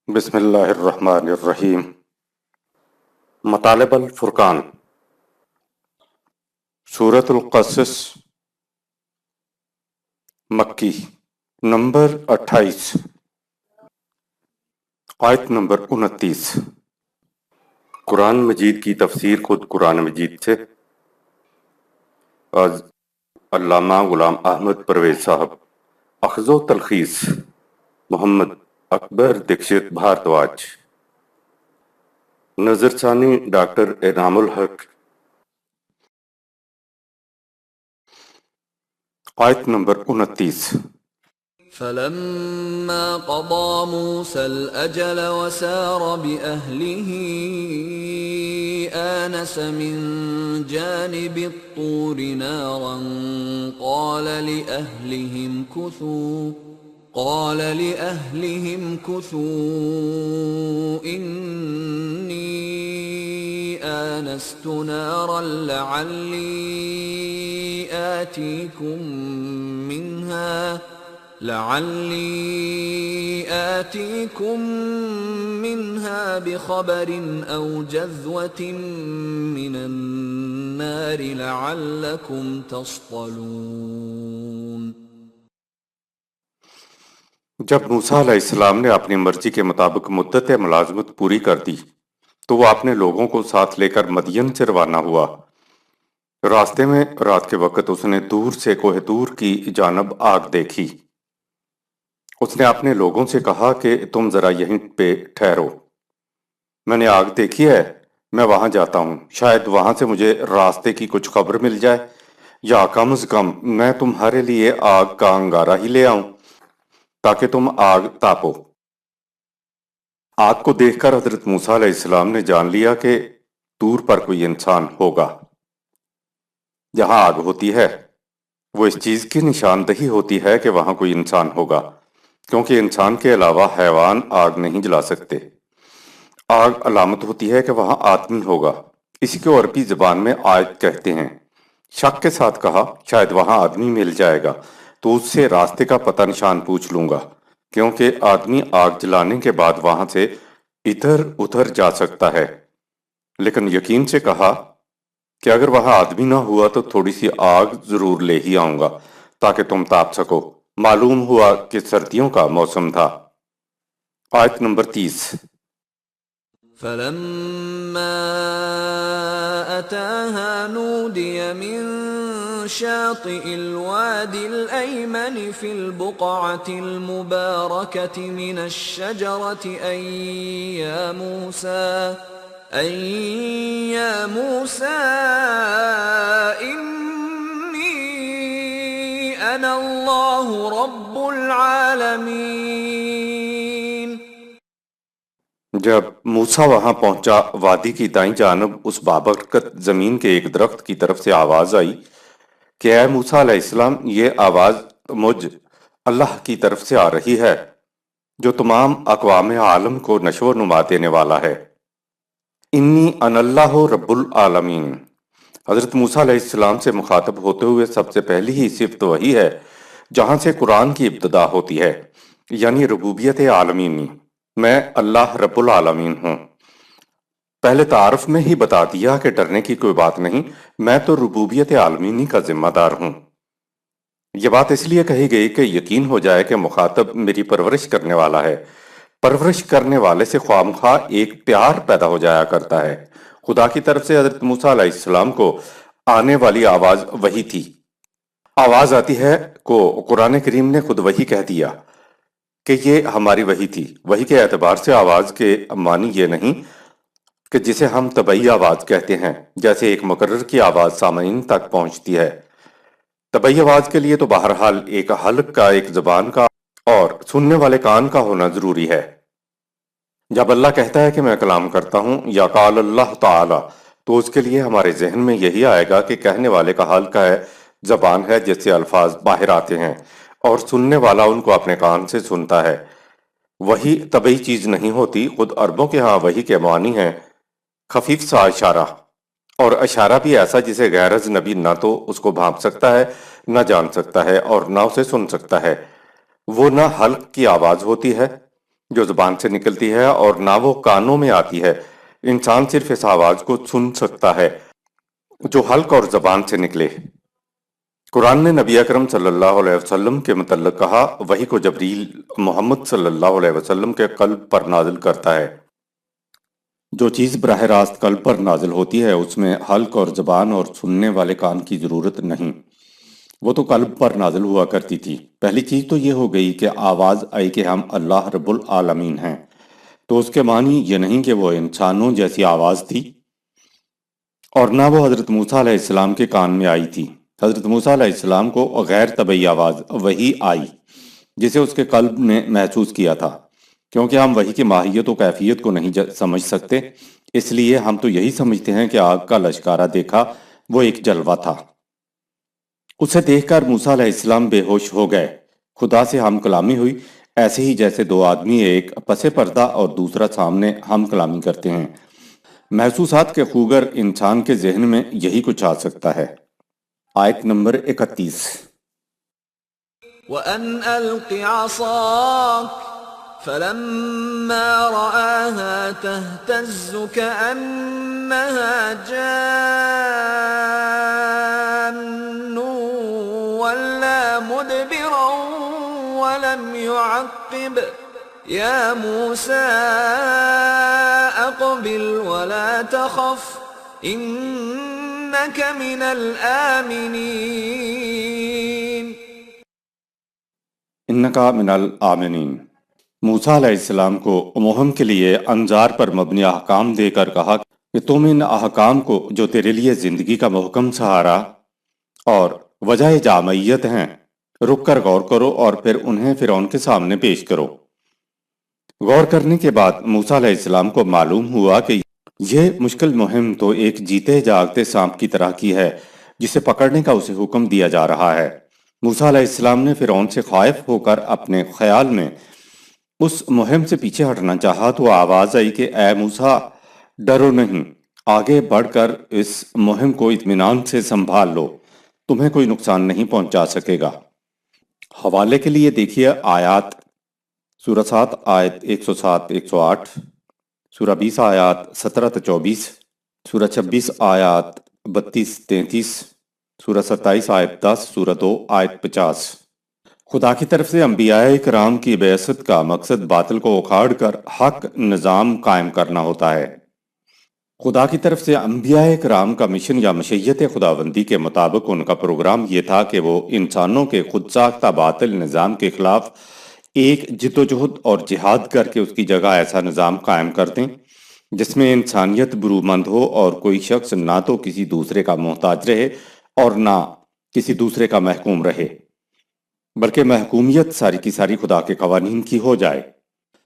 بسم اللہ الرحمن الرحیم۔ مطالب الفرقان، سورۃ القصص، مکی، نمبر 28، آیت نمبر 29۔ قرآن مجید کی تفسیر خود قرآن مجید سے از علامہ غلام احمد پرویز صاحب، اخذ و تلخیص محمد اکبر دکشت بھارتواج، نظر ثانی ڈاکٹر انعام الحق۔ آیت نمبر 29۔ فلما قضى موسى الأجل وسار بأهله آنس من جانب الطور نارا قال لأهلهم كثوا إني آنست نارا لعلي آتيكم منها بخبر أو جذوة من النار لعلكم تصطلون۔ جب موسیٰ علیہ السلام نے اپنی مرضی کے مطابق مدت ملازمت پوری کر دی تو وہ اپنے لوگوں کو ساتھ لے کر مدین سے روانہ ہوا۔ راستے میں رات کے وقت اس نے دور سے کوہ طور کی جانب آگ دیکھی۔ اس نے اپنے لوگوں سے کہا کہ تم ذرا یہیں پہ ٹھہرو، میں نے آگ دیکھی ہے، میں وہاں جاتا ہوں، شاید وہاں سے مجھے راستے کی کچھ خبر مل جائے، یا کم از کم میں تمہارے لیے آگ کا انگارہ ہی لے آؤں تاکہ تم آگ تاپو۔ آگ کو دیکھ کر حضرت موسیٰ علیہ السلام نے جان لیا کہ طور پر کوئی انسان ہوگا۔ جہاں آگ ہوتی ہے وہ اس چیز کی نشاندہی ہوتی ہے کہ وہاں کوئی انسان ہوگا، کیونکہ انسان کے علاوہ حیوان آگ نہیں جلا سکتے۔ آگ علامت ہوتی ہے کہ وہاں آدمی ہوگا، اسی کو عربی زبان میں آیت کہتے ہیں۔ شک کے ساتھ کہا شاید وہاں آدمی مل جائے گا تو اس سے راستے کا پتہ نشان پوچھ لوں گا، کیونکہ آدمی آگ جلانے کے بعد وہاں سے ادھر ادھر جا سکتا ہے۔ لیکن یقین سے کہا کہ اگر وہاں آدمی نہ ہوا تو تھوڑی سی آگ ضرور لے ہی آؤں گا تاکہ تم تاپ سکو۔ معلوم ہوا کہ سردیوں کا موسم تھا۔ آیت نمبر 30۔ فلما أتاها نودي من شاطئ الوادي الأيمن في البقعة المباركة من الشجرة أن يا موسى إني أنا الله رب العالمين۔ جب موسیٰ وہاں پہنچا، وادی کی دائیں جانب اس بابرکت زمین کے ایک درخت کی طرف سے آواز آئی کہ اے موسیٰ علیہ السلام، یہ آواز مجھ اللہ کی طرف سے آ رہی ہے جو تمام اقوام عالم کو نشو و نما دینے والا ہے۔ انی ان اللہ رب العالمین۔ حضرت موسیٰ علیہ السلام سے مخاطب ہوتے ہوئے سب سے پہلی ہی صفت وہی ہے جہاں سے قرآن کی ابتدا ہوتی ہے، یعنی ربوبیت عالمینی۔ میں اللہ رب العالمین ہوں۔ پہلے تعارف میں ہی بتا دیا کہ ڈرنے کی کوئی بات نہیں، میں تو ربوبیت عالمینی کا ذمہ دار ہوں۔ یہ بات اس لیے کہی گئی کہ یقین ہو جائے کہ مخاطب میری پرورش کرنے والا ہے۔ پرورش کرنے والے سے خواہ مخواہ ایک پیار پیدا ہو جایا کرتا ہے۔ خدا کی طرف سے حضرت موسیٰ علیہ السلام کو آنے والی آواز وہی تھی۔ آواز آتی ہے کو قرآن کریم نے خود وہی کہہ دیا کہ یہ ہماری وحی تھی۔ وحی کے اعتبار سے آواز کے معنی یہ نہیں کہ جسے ہم طبعی آواز کہتے ہیں، جیسے ایک مقرر کی آواز سامعین تک پہنچتی ہے۔ طبعی آواز کے لیے تو بہرحال ایک حلق کا، ایک زبان کا اور سننے والے کان کا ہونا ضروری ہے۔ جب اللہ کہتا ہے کہ میں کلام کرتا ہوں یا قال اللہ تعالی، تو اس کے لیے ہمارے ذہن میں یہی آئے گا کہ کہنے والے کا حلقہ ہے، زبان ہے جس سے الفاظ باہر آتے ہیں، اور سننے والا ان کو اپنے کان سے سنتا ہے۔ وہی طبعی چیز نہیں ہوتی۔ خود عربوں کے ہاں وحی کے معنی ہیں خفیف سا اشارہ، اور اشارہ بھی ایسا جسے غیر اجنبی نہ تو اس کو بھانپ سکتا ہے، نہ جان سکتا ہے، اور نہ اسے سن سکتا ہے۔ وہ نہ حلق کی آواز ہوتی ہے جو زبان سے نکلتی ہے اور نہ وہ کانوں میں آتی ہے۔ انسان صرف اس آواز کو سن سکتا ہے جو حلق اور زبان سے نکلے۔ قرآن نے نبی اکرم صلی اللہ علیہ وسلم کے متعلق کہا، وحی کو جبریل محمد صلی اللہ علیہ وسلم کے قلب پر نازل کرتا ہے۔ جو چیز براہ راست قلب پر نازل ہوتی ہے اس میں حلق اور زبان اور سننے والے کان کی ضرورت نہیں، وہ تو قلب پر نازل ہوا کرتی تھی۔ پہلی چیز تو یہ ہو گئی کہ آواز آئی کہ ہم اللہ رب العالمین ہیں، تو اس کے معنی یہ نہیں کہ وہ انسانوں جیسی آواز تھی، اور نہ وہ حضرت موسیٰ علیہ السلام کے کان میں آئی تھی۔ حضرت موسیٰ علیہ السلام کو غیر طبعی آواز وحی آئی جسے اس کے قلب نے محسوس کیا تھا۔ کیونکہ ہم وحی کی ماہیت و کیفیت کو نہیں سمجھ سکتے، اس لیے ہم تو یہی سمجھتے ہیں کہ آگ کا لشکارہ دیکھا، وہ ایک جلوہ تھا۔ اسے دیکھ کر موسیٰ علیہ السلام بے ہوش ہو گئے۔ خدا سے ہم کلامی ہوئی، ایسے ہی جیسے دو آدمی ایک پس پردہ اور دوسرا سامنے ہم کلامی کرتے ہیں۔ محسوسات کے خوگر انسان کے ذہن میں یہی کچھ آ سکتا ہے۔ آیت نمبر 31۔ وَأَنْ أَلْقِ عَصَاكَ فَلَمَّا رَآهَا تَهْتَزُّ كَأَنَّهَا جَانٌّ وَلَّا مُدْبِرًا وَلَمْ يُعَقِّبْ يَا مُوسَىٰ أَقْبِلْ وَلَا تَخَفْ إِنَّكَ مِنَ الْآمِنِينَ۔ انکا من الآمنین۔ موسیٰ علیہ السلام کو مہم کے لیے انظار پر مبنی احکام دے کر کہا کہ تم ان احکام کو جو تیرے لیے زندگی کا محکم سہارا اور وجہ جامعیت ہیں رک کر غور کرو اور پھر انہیں فرعون کے سامنے پیش کرو۔ غور کرنے کے بعد موسیٰ علیہ السلام کو معلوم ہوا کہ یہ مشکل مہم تو ایک جیتے جاگتے سانپ کی طرح کی ہے جسے پکڑنے کا اسے حکم دیا جا رہا ہے۔ موسیٰ علیہ السلام نے فرعون سے خائف ہو کر اپنے خیال میں اس مہم سے پیچھے ہٹنا چاہا تو آواز آئی کہ اے موسیٰ ڈرو نہیں، آگے بڑھ کر اس مہم کو اطمینان سے سنبھال لو، تمہیں کوئی نقصان نہیں پہنچا سکے گا۔ حوالے کے لیے دیکھیے آیات سورہ 7 آیت 107 108، سورہ 20 آیات 17-24، سورہ 26 آیات 32-33، سورہ 27 آیت 10، سورہ 2 آیت 50۔ خدا کی طرف سے انبیاء کرام کی بعثت کا مقصد باطل کو اکھاڑ کر حق نظام قائم کرنا ہوتا ہے۔ خدا کی طرف سے انبیاء کرام کا مشن یا مشیت خداوندی کے مطابق ان کا پروگرام یہ تھا کہ وہ انسانوں کے خود ساختہ باطل نظام کے خلاف ایک جدوجہد اور جہاد کر کے اس کی جگہ ایسا نظام قائم کر دیں جس میں انسانیت برومند ہو اور کوئی شخص نہ تو کسی دوسرے کا محتاج رہے اور نہ کسی دوسرے کا محکوم رہے، بلکہ محکومیت ساری کی ساری خدا کے قوانین کی ہو جائے۔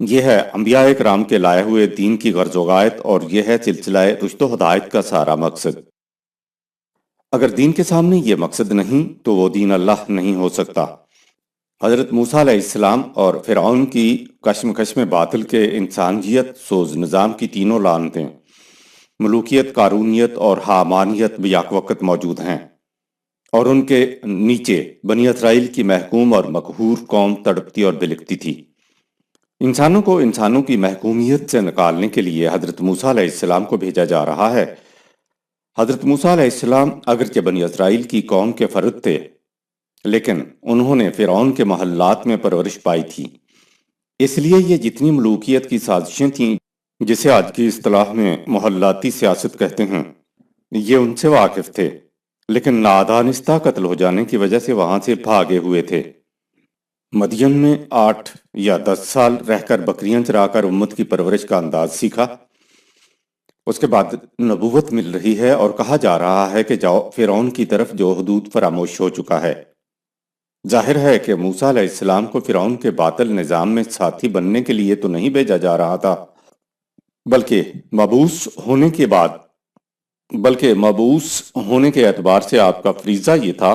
یہ ہے انبیاء کرام کے لائے ہوئے دین کی غرض و غایت، اور یہ ہے سلسلہ رشد و ہدایت کا سارا مقصد۔ اگر دین کے سامنے یہ مقصد نہیں تو وہ دین اللہ نہیں ہو سکتا۔ حضرت موسیٰ علیہ السلام اور فرعون کی کشمکش میں باطل کے انسانیت سوز نظام کی تینوں لعنتیں، ملوکیت، قارونیت اور حامانیت بیک وقت موجود ہیں، اور ان کے نیچے بنی اسرائیل کی محکوم اور مقہور قوم تڑپتی اور بلکتی تھی۔ انسانوں کو انسانوں کی محکومیت سے نکالنے کے لیے حضرت موسیٰ علیہ السلام کو بھیجا جا رہا ہے۔ حضرت موسیٰ علیہ السلام اگرچہ بنی اسرائیل کی قوم کے فرد تھے، لیکن انہوں نے فرعون کے محلات میں پرورش پائی تھی، اس لیے یہ جتنی ملوکیت کی سازشیں تھیں جسے آج کی اصطلاح میں محلاتی سیاست کہتے ہیں، یہ ان سے واقف تھے، لیکن نادانستہ قتل ہو جانے کی وجہ سے وہاں سے بھاگے ہوئے تھے۔ مدین میں 8 یا 10 سال رہ کر بکریاں چرا کر امت کی پرورش کا انداز سیکھا۔ اس کے بعد نبوت مل رہی ہے اور کہا جا رہا ہے کہ جاؤ فرعون کی طرف جو حدود فراموش ہو چکا ہے۔ ظاہر ہے کہ موسیٰ علیہ السلام کو فرعون کے باطل نظام میں ساتھی بننے کے لیے تو نہیں بھیجا جا رہا تھا، بلکہ مبعوث ہونے کے اعتبار سے آپ کا فریضہ یہ تھا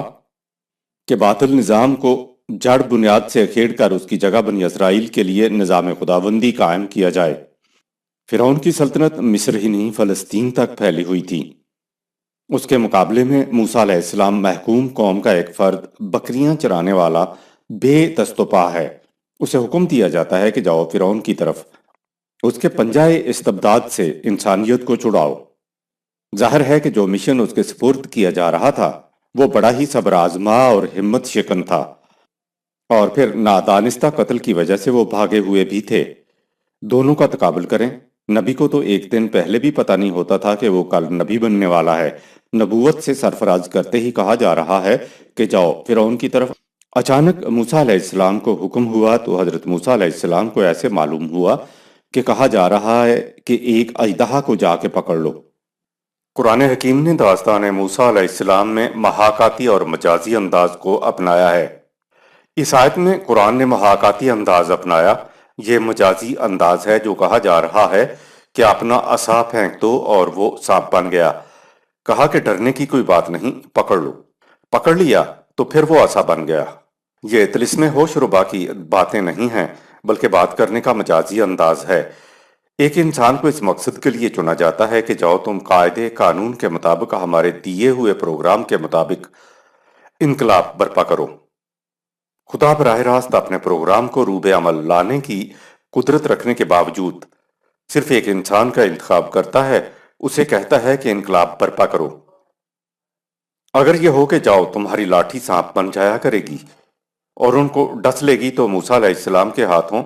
کہ باطل نظام کو جڑ بنیاد سے کھیڑ کر اس کی جگہ بنی اسرائیل کے لیے نظام خداوندی قائم کیا جائے۔ فرعون کی سلطنت مصر ہی نہیں فلسطین تک پھیلی ہوئی تھی۔ اس کے مقابلے میں موسیٰ علیہ السلام محکوم قوم کا ایک فرد، بکریاں چرانے والا، بے دست و پا ہے، اسے حکم دیا جاتا ہے کہ جاؤ فرعون کی طرف، اس کے پنجائے استبداد سے انسانیت کو چھڑاؤ۔ ظاہر ہے کہ جو مشن اس کے سپرد کیا جا رہا تھا وہ بڑا ہی صبر آزما اور ہمت شکن تھا، اور پھر نادانستہ قتل کی وجہ سے وہ بھاگے ہوئے بھی تھے۔ دونوں کا تقابل کریں، نبی کو تو ایک دن پہلے بھی پتہ نہیں ہوتا تھا کہ وہ کل نبی بننے والا ہے، نبوت سے سرفراز کرتے ہی کہا جا رہا ہے کہ جاؤ فرعون کی طرف۔ اچانک موسیٰ علیہ السلام کو حکم ہوا تو حضرت موسیٰ علیہ السلام کو ایسے معلوم ہوا کہ کہا جا رہا ہے کہ ایک اژدہا کو جا کے پکڑ لو۔ قرآن حکیم نے داستان موسیٰ علیہ السلام میں محاکاتی اور مجازی انداز کو اپنایا ہے۔ اس آیت میں قرآن نے محاکاتی انداز اپنایا، یہ مجازی انداز ہے جو کہا جا رہا ہے کہ اپنا عصا پھینک دو اور وہ سانپ بن گیا۔ کہا کہ ڈرنے کی کوئی بات نہیں، پکڑ لو۔ پکڑ لیا تو پھر وہ عصا بن گیا۔ یہ طلسم ہوش ربا کی باتیں نہیں ہیں بلکہ بات کرنے کا مجازی انداز ہے۔ ایک انسان کو اس مقصد کے لیے چنا جاتا ہے کہ جاؤ تم قاعدے قانون کے مطابق ہمارے دیے ہوئے پروگرام کے مطابق انقلاب برپا کرو۔ خدا براہ راست اپنے پروگرام کو روبے عمل لانے کی قدرت رکھنے کے باوجود صرف ایک انسان کا انتخاب کرتا ہے، اسے کہتا ہے کہ انقلاب برپا کرو۔ اگر یہ ہو کہ جاؤ تمہاری لاٹھی سانپ بن جایا کرے گی اور ان کو ڈس لے گی تو موسیٰ علیہ السلام کے ہاتھوں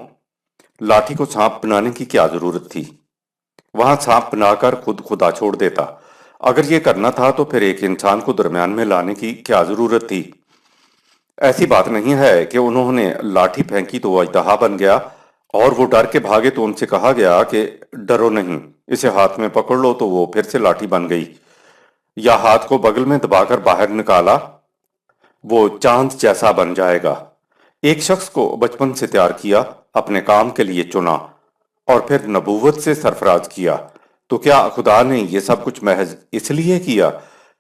لاٹھی کو سانپ بنانے کی کیا ضرورت تھی؟ وہاں سانپ بنا کر خود خدا چھوڑ دیتا۔ اگر یہ کرنا تھا تو پھر ایک انسان کو درمیان میں لانے کی کیا ضرورت تھی؟ ایسی بات نہیں ہے کہ انہوں نے لاٹھی پھینکی تو وہ اژدہا بن گیا اور وہ ڈر کے بھاگے تو ان سے کہا گیا کہ ڈرو نہیں، اسے ہاتھ میں پکڑ لو تو وہ پھر سے لاٹھی بن گئی، یا ہاتھ کو بغل میں دبا کر باہر نکالا وہ چاند جیسا بن جائے گا۔ ایک شخص کو بچپن سے تیار کیا، اپنے کام کے لیے چنا اور پھر نبوت سے سرفراز کیا، تو کیا خدا نے یہ سب کچھ محض اس لیے کیا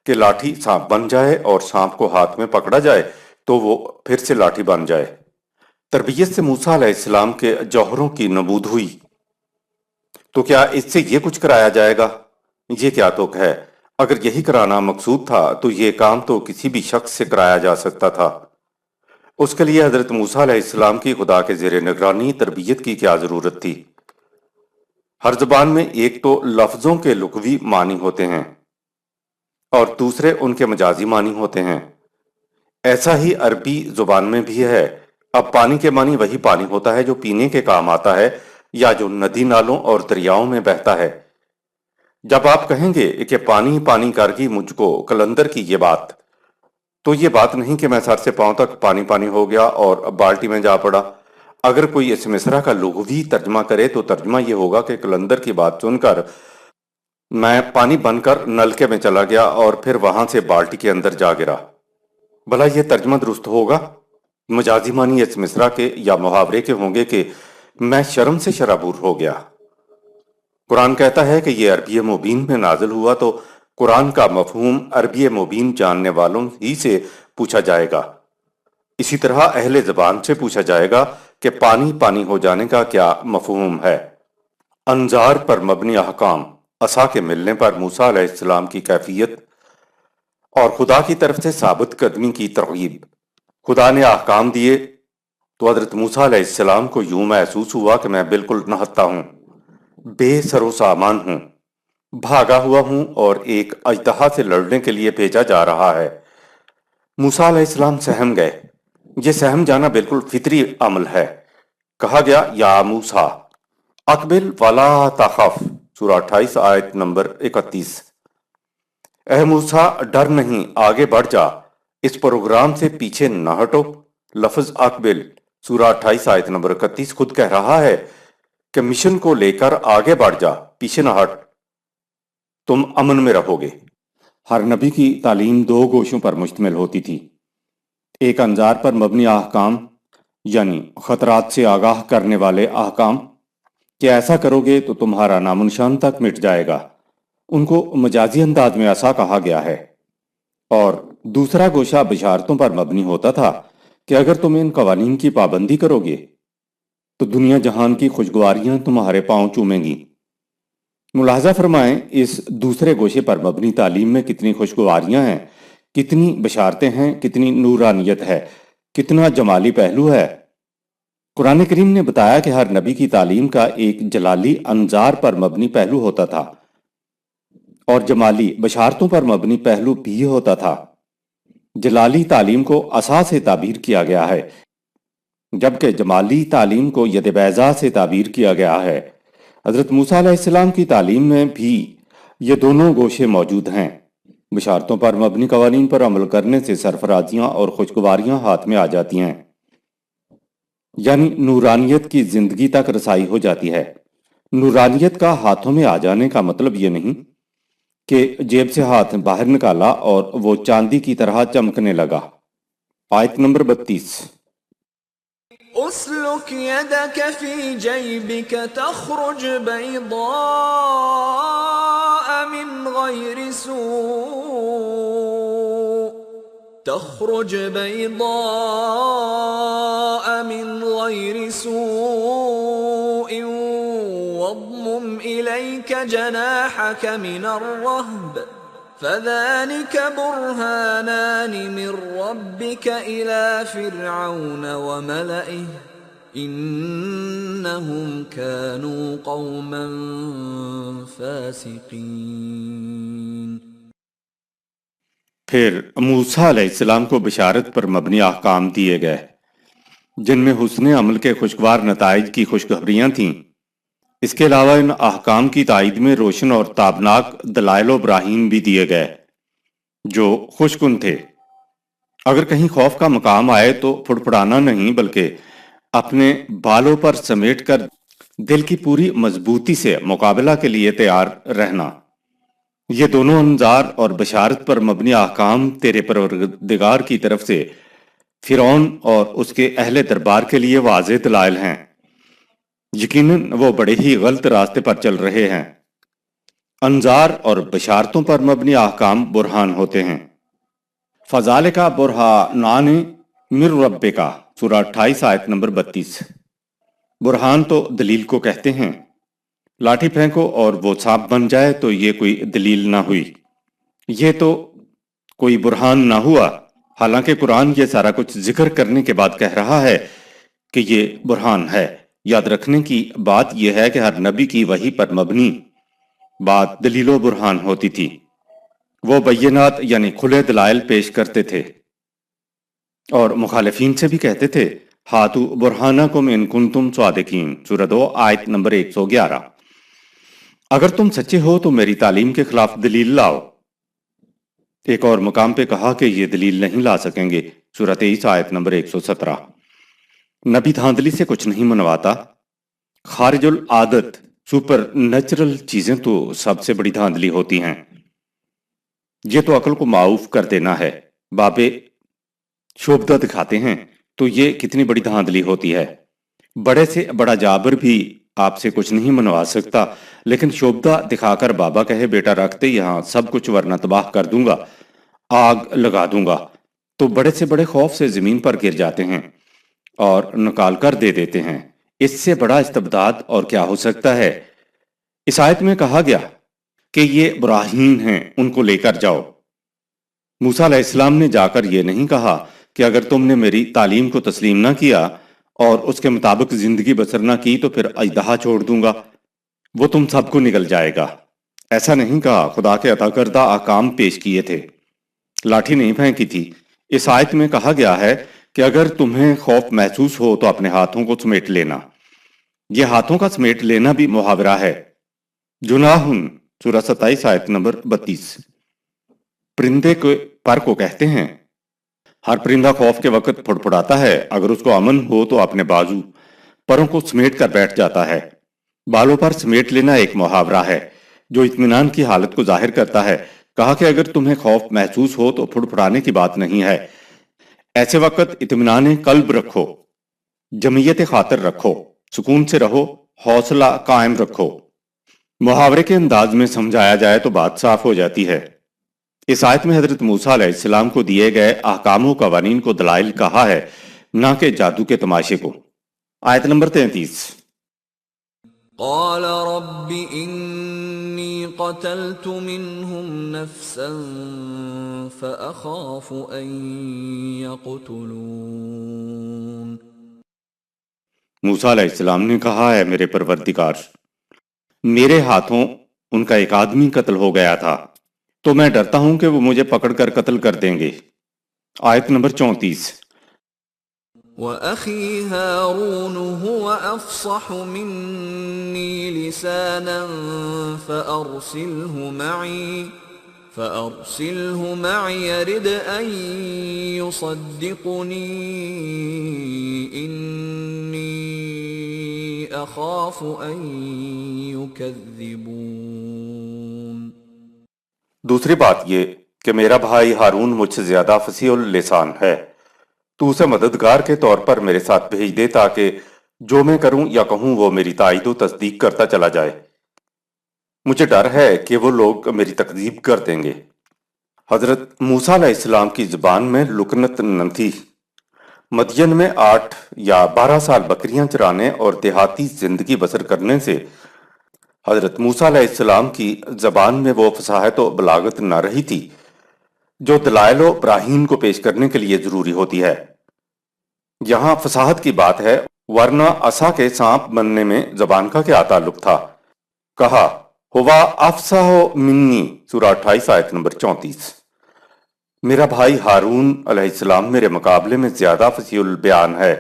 کہ لاٹھی سانپ بن جائے اور سانپ کو ہاتھ میں پکڑا جائے تو وہ پھر سے لاٹھی بن جائے؟ تربیت سے موسیٰ علیہ السلام کے جوہروں کی نمود ہوئی، تو کیا اس سے یہ کچھ کرایا جائے گا؟ یہ کیا توک ہے؟ اگر یہی کرانا مقصود تھا تو یہ کام تو کسی بھی شخص سے کرایا جا سکتا تھا۔ اس کے لیے حضرت موسیٰ علیہ السلام کی خدا کے زیر نگرانی تربیت کی کیا ضرورت تھی؟ ہر زبان میں ایک تو لفظوں کے لغوی معنی ہوتے ہیں اور دوسرے ان کے مجازی معنی ہوتے ہیں۔ ایسا ہی عربی زبان میں بھی ہے۔ اب پانی کے معنی وہی پانی ہوتا ہے جو پینے کے کام آتا ہے یا جو ندی نالوں اور دریاؤں میں بہتا ہے۔ جب آپ کہیں گے کہ پانی پانی کر گئی مجھ کو قلندر کی یہ بات، تو یہ بات نہیں کہ میں سر سے پاؤں تک پانی پانی ہو گیا اور بالٹی میں جا پڑا۔ اگر کوئی اس مصرع کا لغوی ترجمہ کرے تو ترجمہ یہ ہوگا کہ قلندر کی بات سن کر میں پانی بن کر نلکے میں چلا گیا اور پھر وہاں سے بالٹی کے اندر جا گرا۔ بھلا یہ ترجمہ درست ہوگا؟ مجازی معنی اس مصرع کے یا محاورے کے ہوں گے کہ میں شرم سے شرابور ہو گیا۔ قرآن کہتا ہے کہ یہ عربی مبین میں نازل ہوا تو قرآن کا مفہوم عربی مبین جاننے والوں ہی سے پوچھا جائے گا۔ اسی طرح اہل زبان سے پوچھا جائے گا کہ پانی پانی ہو جانے کا کیا مفہوم ہے۔ انظار پر مبنی احکام، عصا کے ملنے پر موسیٰ علیہ السلام کی کیفیت اور خدا کی طرف سے ثابت قدمی کی ترغیب۔ خدا نے احکام دیے تو حضرت موسیٰ علیہ السلام کو یوں محسوس ہوا کہ میں بالکل نہتا ہوں، بے سر و سامان ہوں، بھاگا ہوا ہوں اور ایک اژدہا سے لڑنے کے لیے بھیجا جا رہا ہے۔ موسیٰ علیہ السلام سہم گئے۔ یہ سہم جانا بالکل فطری عمل ہے۔ کہا گیا یا موسیٰ اقبل ولا تخف، سورہ 28 آیت نمبر 31۔ اے موسیٰ ڈر نہیں، آگے بڑھ جا، اس پروگرام سے پیچھے نہ ہٹو۔ لفظ اقبل سورہ 28 آیت نمبر 31 خود کہہ رہا ہے کہ مشن کو لے کر آگے بڑھ جا، پیچھے نہ ہٹ، تم امن میں رہو گے۔ ہر نبی کی تعلیم دو گوشوں پر مشتمل ہوتی تھی، ایک انظار پر مبنی احکام یعنی خطرات سے آگاہ کرنے والے احکام کہ ایسا کرو گے تو تمہارا نام و نشان تک مٹ جائے گا، ان کو مجازی انداز میں ایسا کہا گیا ہے، اور دوسرا گوشہ بشارتوں پر مبنی ہوتا تھا کہ اگر تم ان قوانین کی پابندی کرو گے تو دنیا جہان کی خوشگواریاں تمہارے پاؤں چومیں گی۔ ملاحظہ فرمائیں اس دوسرے گوشے پر مبنی تعلیم میں کتنی خوشگواریاں ہیں، کتنی بشارتیں ہیں، کتنی نورانیت ہے، کتنا جمالی پہلو ہے۔ قرآن کریم نے بتایا کہ ہر نبی کی تعلیم کا ایک جلالی انظار پر مبنی پہلو ہوتا تھا اور جمالی بشارتوں پر مبنی پہلو بھی ہوتا تھا۔ جلالی تعلیم کو عصا سے تعبیر کیا گیا ہے جبکہ جمالی تعلیم کو ید بیضاء سے تعبیر کیا گیا ہے۔ حضرت موسیٰ علیہ السلام کی تعلیم میں بھی یہ دونوں گوشے موجود ہیں۔ بشارتوں پر مبنی قوانین پر عمل کرنے سے سرفرازیاں اور خوشگواریاں ہاتھ میں آ جاتی ہیں، یعنی نورانیت کی زندگی تک رسائی ہو جاتی ہے۔ نورانیت کا ہاتھوں میں آ جانے کا مطلب یہ نہیں کہ جیب سے ہاتھ باہر نکالا اور وہ چاندی کی طرح چمکنے لگا۔ آیت نمبر 32۔ اسلك يدك في جيبك تخرج بيضاء من غير سوء واضمم إليك جناحك من الرهب فذلك برهانان من ربك إلى فرعون وملئه إنهم كانوا قوما فاسقين۔ پھر موسیٰ علیہ السلام کو بشارت پر مبنی احکام دیے گئے جن میں حسن عمل کے خوشگوار نتائج کی خوشخبریاں تھیں۔ اس کے علاوہ ان احکام کی تائید میں روشن اور تابناک دلائل و براہین بھی دیے گئے جو خوشگن تھے۔ اگر کہیں خوف کا مقام آئے تو پھڑپڑانا نہیں بلکہ اپنے بالوں پر سمیٹ کر دل کی پوری مضبوطی سے مقابلہ کے لیے تیار رہنا۔ یہ دونوں انذار اور بشارت پر مبنی احکام تیرے پروردگار کی طرف سے فرعون اور اس کے اہل دربار کے لیے واضح دلائل ہیں۔ یقیناً وہ بڑے ہی غلط راستے پر چل رہے ہیں۔ انذار اور بشارتوں پر مبنی احکام برہان ہوتے ہیں۔ فذالک برہانان من ربک، سورہ 28 آیت نمبر 32۔ برہان تو دلیل کو کہتے ہیں۔ لاٹھی پھینکو اور وہ سانپ بن جائے تو یہ کوئی دلیل نہ ہوئی، یہ تو کوئی برہان نہ ہوا۔ حالانکہ قرآن یہ سارا کچھ ذکر کرنے کے بعد کہہ رہا ہے کہ یہ برہان ہے۔ یاد رکھنے کی بات یہ ہے کہ ہر نبی کی وحی پر مبنی بات دلیل و برہان ہوتی تھی۔ وہ بینات یعنی کھلے دلائل پیش کرتے تھے اور مخالفین سے بھی کہتے تھے ہاتو برہانکم ان کنتم صادقین، سورہ 2 آیت نمبر 111۔ اگر تم سچے ہو تو میری تعلیم کے خلاف دلیل لاؤ۔ ایک اور مقام پہ کہا کہ یہ دلیل نہیں لا سکیں گے، سورہ 23 آیت نمبر 117۔ نبی دھاندلی سے کچھ نہیں منواتا۔ خارج العادت سپر نیچرل چیزیں تو سب سے بڑی دھاندلی ہوتی ہیں۔ یہ تو عقل کو معاف کر دینا ہے۔ بابے شوبدہ دکھاتے ہیں تو یہ کتنی بڑی دھاندلی ہوتی ہے۔ بڑے سے بڑا جابر بھی آپ سے کچھ نہیں منوا سکتا، لیکن شوبدہ دکھا کر بابا کہے بیٹا رکھتے یہاں سب کچھ ورنہ تباہ کر دوں گا، آگ لگا دوں گا، تو بڑے سے بڑے خوف سے زمین پر گر جاتے ہیں اور نکال کر دے دیتے ہیں۔ اس سے بڑا استبداد اور کیا ہو سکتا ہے؟ اس آیت میں کہا گیا کہ یہ براہین ہیں، ان کو لے کر جاؤ۔ موسیٰ علیہ السلام نے جا کر یہ نہیں کہا کہ اگر تم نے میری تعلیم کو تسلیم نہ کیا اور اس کے مطابق زندگی بسر نہ کی تو پھر اژدہا چھوڑ دوں گا، وہ تم سب کو نگل جائے گا۔ ایسا نہیں کہا، خدا کے عطا کردہ احکام پیش کیے تھے، لاٹھی نہیں پھینکی تھی۔ اس آیت میں کہا گیا ہے کہ اگر تمہیں خوف محسوس ہو تو اپنے ہاتھوں کو سمیٹ لینا۔ یہ ہاتھوں کا سمیٹ لینا بھی محاورہ ہے۔ جناحن، سورہ 27 آیت نمبر 32۔ پرندے کے پر کو کہتے ہیں۔ ہر پرندہ خوف کے وقت پھڑپڑاتا ہے، اگر اس کو امن ہو تو اپنے بازو پروں کو سمیٹ کر بیٹھ جاتا ہے۔ بالوں پر سمیٹ لینا ایک محاورہ ہے جو اطمینان کی حالت کو ظاہر کرتا ہے۔ کہا کہ اگر تمہیں خوف محسوس ہو تو پھڑپڑانے کی بات نہیں ہے، ایسے وقت اطمینان قلب رکھو، جمعیت خاطر رکھو، سکون سے رہو، حوصلہ قائم رکھو۔ محاورے کے انداز میں سمجھایا جائے تو بات صاف ہو جاتی ہے۔ اس آیت میں حضرت موسیٰ علیہ السلام کو دیے گئے احکام و قوانین کو دلائل کہا ہے، نہ کہ جادو کے تماشے کو۔ آیت نمبر 33۔ قال رب انی قتلت منهم نفسا فأخاف ان يقتلون۔ موسیٰ علیہ السلام نے کہا ہے میرے پروردگار، میرے ہاتھوں ان کا ایک آدمی قتل ہو گیا تھا تو میں ڈرتا ہوں کہ وہ مجھے پکڑ کر قتل کر دیں گے۔ آیت نمبر 34۔ وَأَخِي هَارُونُ هُوَ أَفْصَحُ مِنِّي لِسَانًا فَأَرْسِلْهُ مَعِيَ يَرِدْ أَن يُصَدِّقُنِي إِنِّي أَخَافُ أَن يُكَذِّبُونِ۔ دوسری بات یہ کہ میرا بھائی ہارون مجھ سے زیادہ فصیح اللسان ہے، تو اسے مددگار کے طور پر میرے ساتھ بھیج دے تاکہ جو میں کروں یا کہوں وہ میری تائید و تصدیق کرتا چلا جائے۔ مجھے ڈر ہے کہ وہ لوگ میری تکذیب کر دیں گے۔ حضرت موسیٰ علیہ السلام کی زبان میں لکنت نہ تھی۔ مدین میں 8 یا 12 سال بکریاں چرانے اور دیہاتی زندگی بسر کرنے سے حضرت موسیٰ علیہ السلام کی زبان میں وہ فصاحت و بلاغت نہ رہی تھی جو دلائل و براہین کو پیش کرنے کے لیے ضروری ہوتی ہے۔ یہاں فصاحت کی بات ہے، ورنہ عصا کے سانپ بننے میں زبان کا کیا تعلق تھا؟ کہا ہوا افصح منی، سورہ 28 آیت نمبر 34۔ میرا بھائی ہارون علیہ السلام میرے مقابلے میں زیادہ فصیح البیان ہے،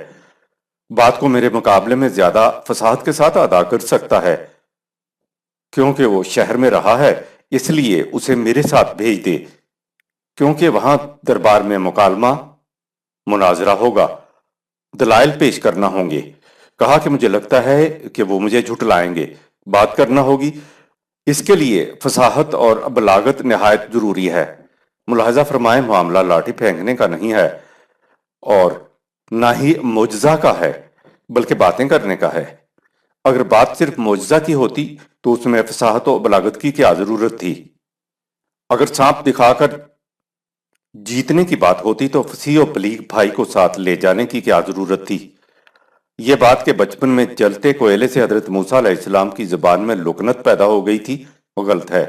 بات کو میرے مقابلے میں زیادہ فصاحت کے ساتھ ادا کر سکتا ہے۔ کیونکہ وہ شہر میں رہا ہے اس لیے اسے میرے ساتھ بھیج دے، کیونکہ وہاں دربار میں مکالمہ مناظرہ ہوگا، دلائل پیش کرنا ہوں گے۔ کہا کہ مجھے لگتا ہے کہ وہ مجھے جھٹلائیں گے، بات کرنا ہوگی، اس کے لیے فصاحت اور بلاغت نہایت ضروری ہے۔ ملاحظہ فرمائیں، معاملہ لاٹھی پھینکنے کا نہیں ہے اور نہ ہی معجزہ کا ہے، بلکہ باتیں کرنے کا ہے۔ اگر بات صرف معجزہ کی ہوتی تو اس میں فصاحت و بلاغت کی کیا ضرورت تھی؟ اگر سانپ دکھا کر جیتنے کی بات ہوتی تو فصیح و بلیغ بھائی کو ساتھ لے جانے کی کیا ضرورت تھی؟ یہ بات کہ بچپن میں جلتے کوئلے سے حضرت موسیٰ علیہ السلام کی زبان میں لکنت پیدا ہو گئی تھی، وہ غلط ہے۔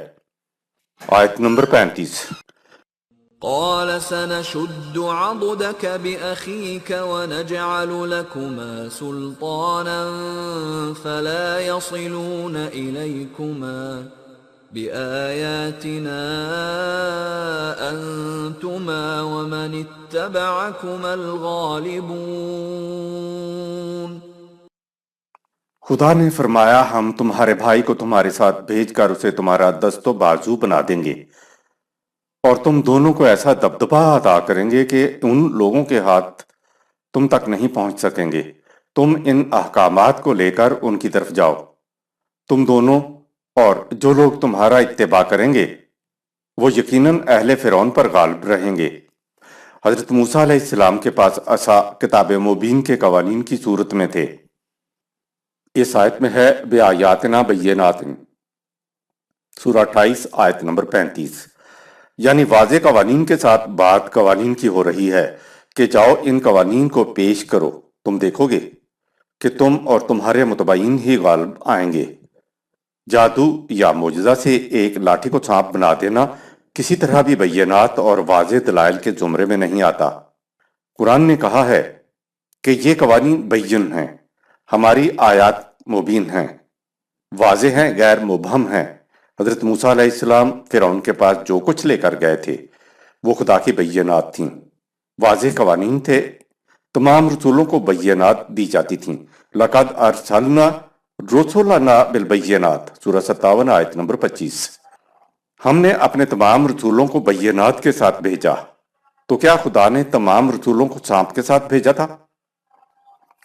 آیت نمبر 35۔ قال سنشد عضدك بأخيك ونجعل لكما سلطانا فلا يصلون إليكما بآياتنا أنتما ومن اتبعكما الغالبون۔ خدا نے فرمایا ہم تمہارے بھائی کو تمہارے ساتھ بھیج کر اسے تمہارا دست و بازو بنا دیں گے، اور تم دونوں کو ایسا دبدبہ عطا کریں گے کہ ان لوگوں کے ہاتھ تم تک نہیں پہنچ سکیں گے۔ تم ان احکامات کو لے کر ان کی طرف جاؤ، تم دونوں اور جو لوگ تمہارا اتباع کریں گے وہ یقیناً اہل فرعون پر غالب رہیں گے۔ حضرت موسیٰ علیہ السلام کے پاس عصا کتاب مبین کے قوانین کی صورت میں تھے۔ اس آیت میں ہے بآیاتنا بینات، سورہ 28 آیت نمبر 35، یعنی واضح قوانین کے ساتھ بات قوانین کی ہو رہی ہے کہ جاؤ ان قوانین کو پیش کرو، تم دیکھو گے کہ تم اور تمہارے متبعین ہی غالب آئیں گے۔ جادو یا معجزہ سے ایک لاٹھی کو سانپ بنا دینا کسی طرح بھی بینات اور واضح دلائل کے زمرے میں نہیں آتا۔ قرآن نے کہا ہے کہ یہ قوانین بین ہیں، ہماری آیات مبین ہیں، واضح ہیں، غیر مبہم ہیں۔ حضرت موسیٰ علیہ السلام فرعون کے پاس جو کچھ لے کر گئے تھے وہ خدا کی بینات تھیں، واضح قوانین تھے۔ تمام رسولوں کو بینات دی جاتی تھیں۔ لقد ارسلنا رسولنا بالبینات، سورہ 57 آیت نمبر 25۔ ہم نے اپنے تمام رسولوں کو بینات کے ساتھ بھیجا، تو کیا خدا نے تمام رسولوں کو سانپ کے ساتھ بھیجا تھا؟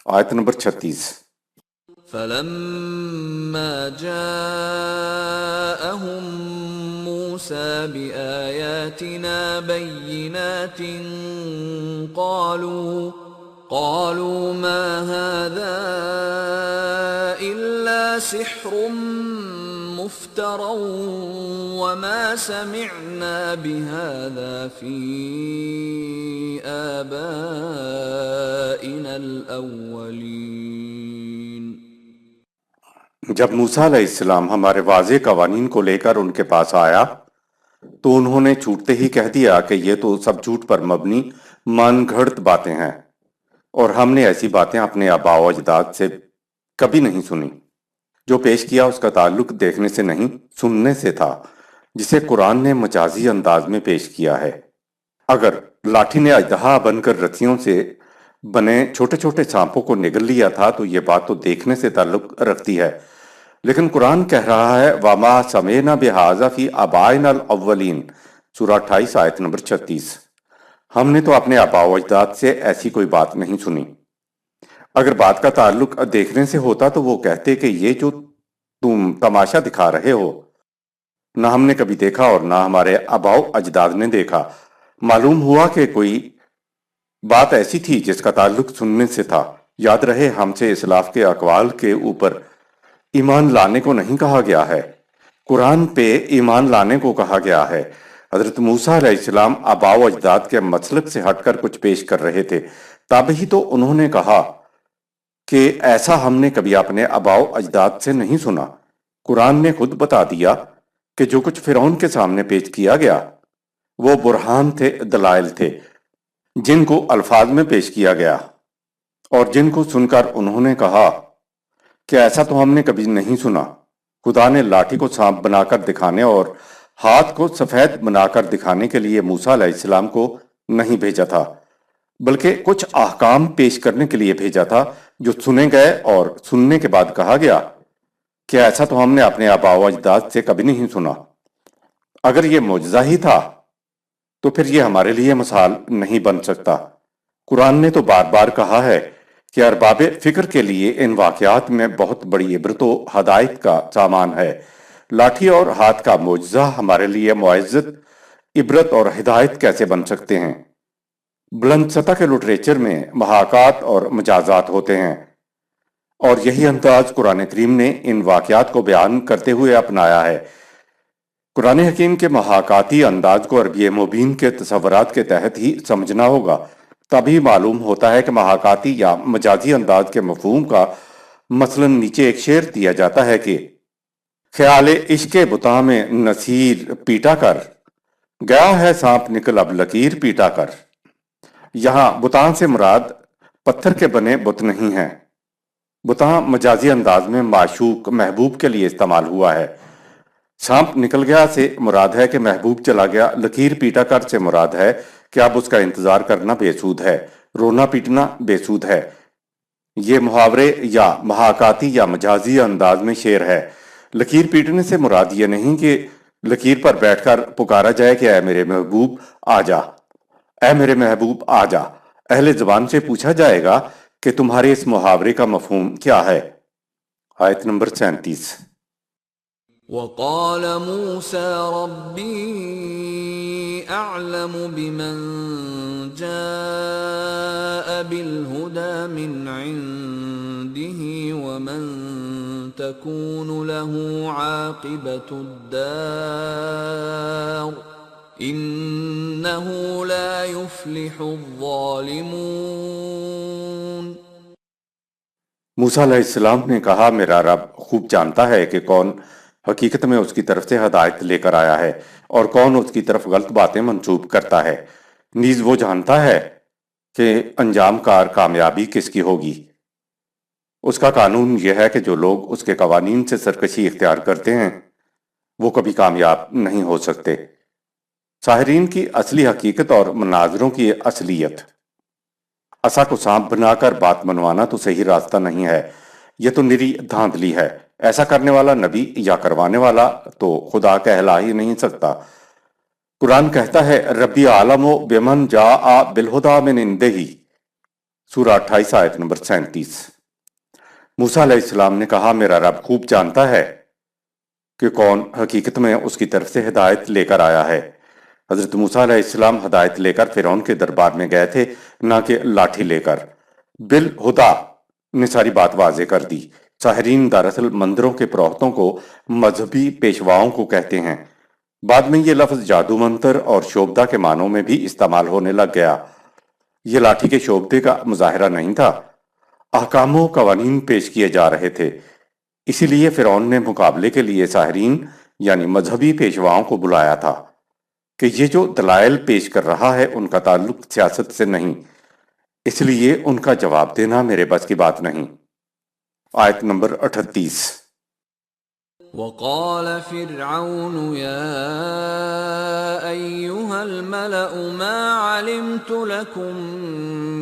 آیت نمبر 36۔ فلما جاءهم موسى بآياتنا بينات قالوا ما هذا إلا سحر مفترى وما سمعنا بهذا في آبائنا الأولين۔ جب موسیٰ علیہ السلام ہمارے واضح قوانین کو لے کر ان کے پاس آیا تو انہوں نے چھوٹتے ہی کہہ دیا کہ یہ تو سب جھوٹ پر مبنی من گھڑت باتیں ہیں، اور ہم نے ایسی باتیں اپنے آباء و اجداد سے کبھی نہیں سنی۔ جو پیش کیا اس کا تعلق دیکھنے سے نہیں سننے سے تھا، جسے قرآن نے مجازی انداز میں پیش کیا ہے۔ اگر لاٹھی نے اژدہا بن کر رسیوں سے بنے چھوٹے چھوٹے سانپوں کو نگل لیا تھا تو یہ بات تو دیکھنے سے تعلق رکھتی ہے، لیکن قرآن کہہ رہا ہے وَمَا سَمِعْنَا بِهَٰذَا فِي آبَائِنَا الْأَوَّلِينَ، سورہ 28 آیت نمبر 36۔ ہم نے تو اپنے آباء و اجداد سے ایسی کوئی بات نہیں سنی۔ اگر بات کا تعلق دیکھنے سے ہوتا تو وہ کہتے کہ یہ جو تم تماشا دکھا رہے ہو نہ ہم نے کبھی دیکھا اور نہ ہمارے آباء و اجداد نے دیکھا۔ معلوم ہوا کہ کوئی بات ایسی تھی جس کا تعلق سننے سے تھا۔ یاد رہے ہم سے اسلاف کے اقوال کے اوپر ایمان لانے کو نہیں کہا گیا ہے، قرآن پہ ایمان لانے کو کہا گیا ہے۔ حضرت موسیٰ علیہ السلام آباء و اجداد کے مسلک سے ہٹ کر کچھ پیش کر رہے تھے، تب ہی تو انہوں نے کہا کہ ایسا ہم نے کبھی اپنے آباء و اجداد سے نہیں سنا۔ قرآن نے خود بتا دیا کہ جو کچھ فرعون کے سامنے پیش کیا گیا وہ برہان تھے، دلائل تھے، جن کو الفاظ میں پیش کیا گیا اور جن کو سن کر انہوں نے کہا کہ ایسا تو ہم نے کبھی نہیں سنا۔ خدا نے لاٹھی کو سانپ بنا کر دکھانے اور ہاتھ کو سفید بنا کر دکھانے کے لیے موسیٰ علیہ السلام کو نہیں بھیجا تھا، بلکہ کچھ احکام پیش کرنے کے لیے بھیجا تھا جو سنے گئے اور سننے کے بعد کہا گیا کہ ایسا تو ہم نے اپنے آباء و اجداد سے کبھی نہیں سنا۔ اگر یہ معجزہ ہی تھا تو پھر یہ ہمارے لیے مثال نہیں بن سکتا۔ قرآن نے تو بار بار کہا ہے کہ ارباب فکر کے لیے ان واقعات میں بہت بڑی عبرت و ہدایت کا سامان ہے۔ لاٹھی اور ہاتھ کا معجزہ ہمارے لیے معزز، عبرت اور ہدایت کیسے بن سکتے ہیں؟ بلند سطح کے لٹریچر میں محاکات اور مجازات ہوتے ہیں، اور یہی انداز قرآن کریم نے ان واقعات کو بیان کرتے ہوئے اپنایا ہے۔ قرآن حکیم کے محاکاتی انداز کو عربی مبین کے تصورات کے تحت ہی سمجھنا ہوگا، تبھی معلوم ہوتا ہے کہ محاکاتی یا مجازی انداز کے مفہوم کا مثلا نیچے ایک شعر دیا جاتا ہے کہ خیال عشق بتاں میں نصیر پیٹا کر، گیا ہے سانپ نکل اب لکیر پیٹا کر۔ یہاں بتاں سے مراد پتھر کے بنے بت نہیں ہیں۔ بتاں مجازی انداز میں معشوق محبوب کے لیے استعمال ہوا ہے۔ سانپ نکل گیا سے مراد ہے کہ محبوب چلا گیا، لکیر پیٹا کر سے مراد ہے کہ اب اس کا انتظار کرنا بے سود ہے، رونا پیٹنا بے سود ہے۔ یہ محاورے یا محاکاتی یا مجازی انداز میں شعر ہے۔ لکیر پیٹنے سے مراد یہ نہیں کہ لکیر پر بیٹھ کر پکارا جائے کہ اے میرے محبوب آ جا، اے میرے محبوب آ جا۔ اہل زبان سے پوچھا جائے گا کہ تمہارے اس محاورے کا مفہوم کیا ہے؟ آیت نمبر 37۔ وقال موسى ربي أعلم بمن جاء بالهدى من عنده ومن تكون له عاقبة الدار إنه لا يفلح الظالمون۔ موسیٰ علیہ السلام نے کہا میرا رب خوب جانتا ہے کہ کون حقیقت میں اس کی طرف سے ہدایت لے کر آیا ہے اور کون اس کی طرف غلط باتیں منسوب کرتا ہے۔ نیز وہ جانتا ہے کہ انجام کار کامیابی کس کی ہوگی۔ اس کا قانون یہ ہے کہ جو لوگ اس کے قوانین سے سرکشی اختیار کرتے ہیں وہ کبھی کامیاب نہیں ہو سکتے۔ ساحرین کی اصلی حقیقت اور مناظروں کی اصلیت۔ عصا کو سانپ بنا کر بات منوانا تو صحیح راستہ نہیں ہے، یہ تو نری دھاندلی ہے۔ ایسا کرنے والا نبی یا کروانے والا تو خدا کہلا ہی نہیں سکتا۔ قرآن کہتا ہے ربی عالم بمن جاء بالہدی من عنده، سورہ 28 آیت نمبر 37۔ موسیٰ علیہ السلام نے کہا میرا رب خوب جانتا ہے کہ کون حقیقت میں اس کی طرف سے ہدایت لے کر آیا ہے۔ حضرت موسیٰ علیہ السلام ہدایت لے کر فرعون کے دربار میں گئے تھے، نہ کہ لاٹھی لے کر۔ بالہدی نے ساری بات واضح کر دی۔ ساحرین دراصل مندروں کے پروہتوں کو مذہبی پیشواؤں کو کہتے ہیں۔ بعد میں یہ لفظ جادو منتر اور شوبدہ کے معنوں میں بھی استعمال ہونے لگ گیا۔ یہ لاٹھی کے شوبدے کا مظاہرہ نہیں تھا، احکام و قوانین پیش کیے جا رہے تھے۔ اسی لیے فرعون نے مقابلے کے لیے ساحرین یعنی مذہبی پیشواؤں کو بلایا تھا کہ یہ جو دلائل پیش کر رہا ہے ان کا تعلق سیاست سے نہیں، اس لیے ان کا جواب دینا میرے بس کی بات نہیں۔ آیت نمبر 38۔ وقال فرعون يا أيها الملأ ما علمت لكم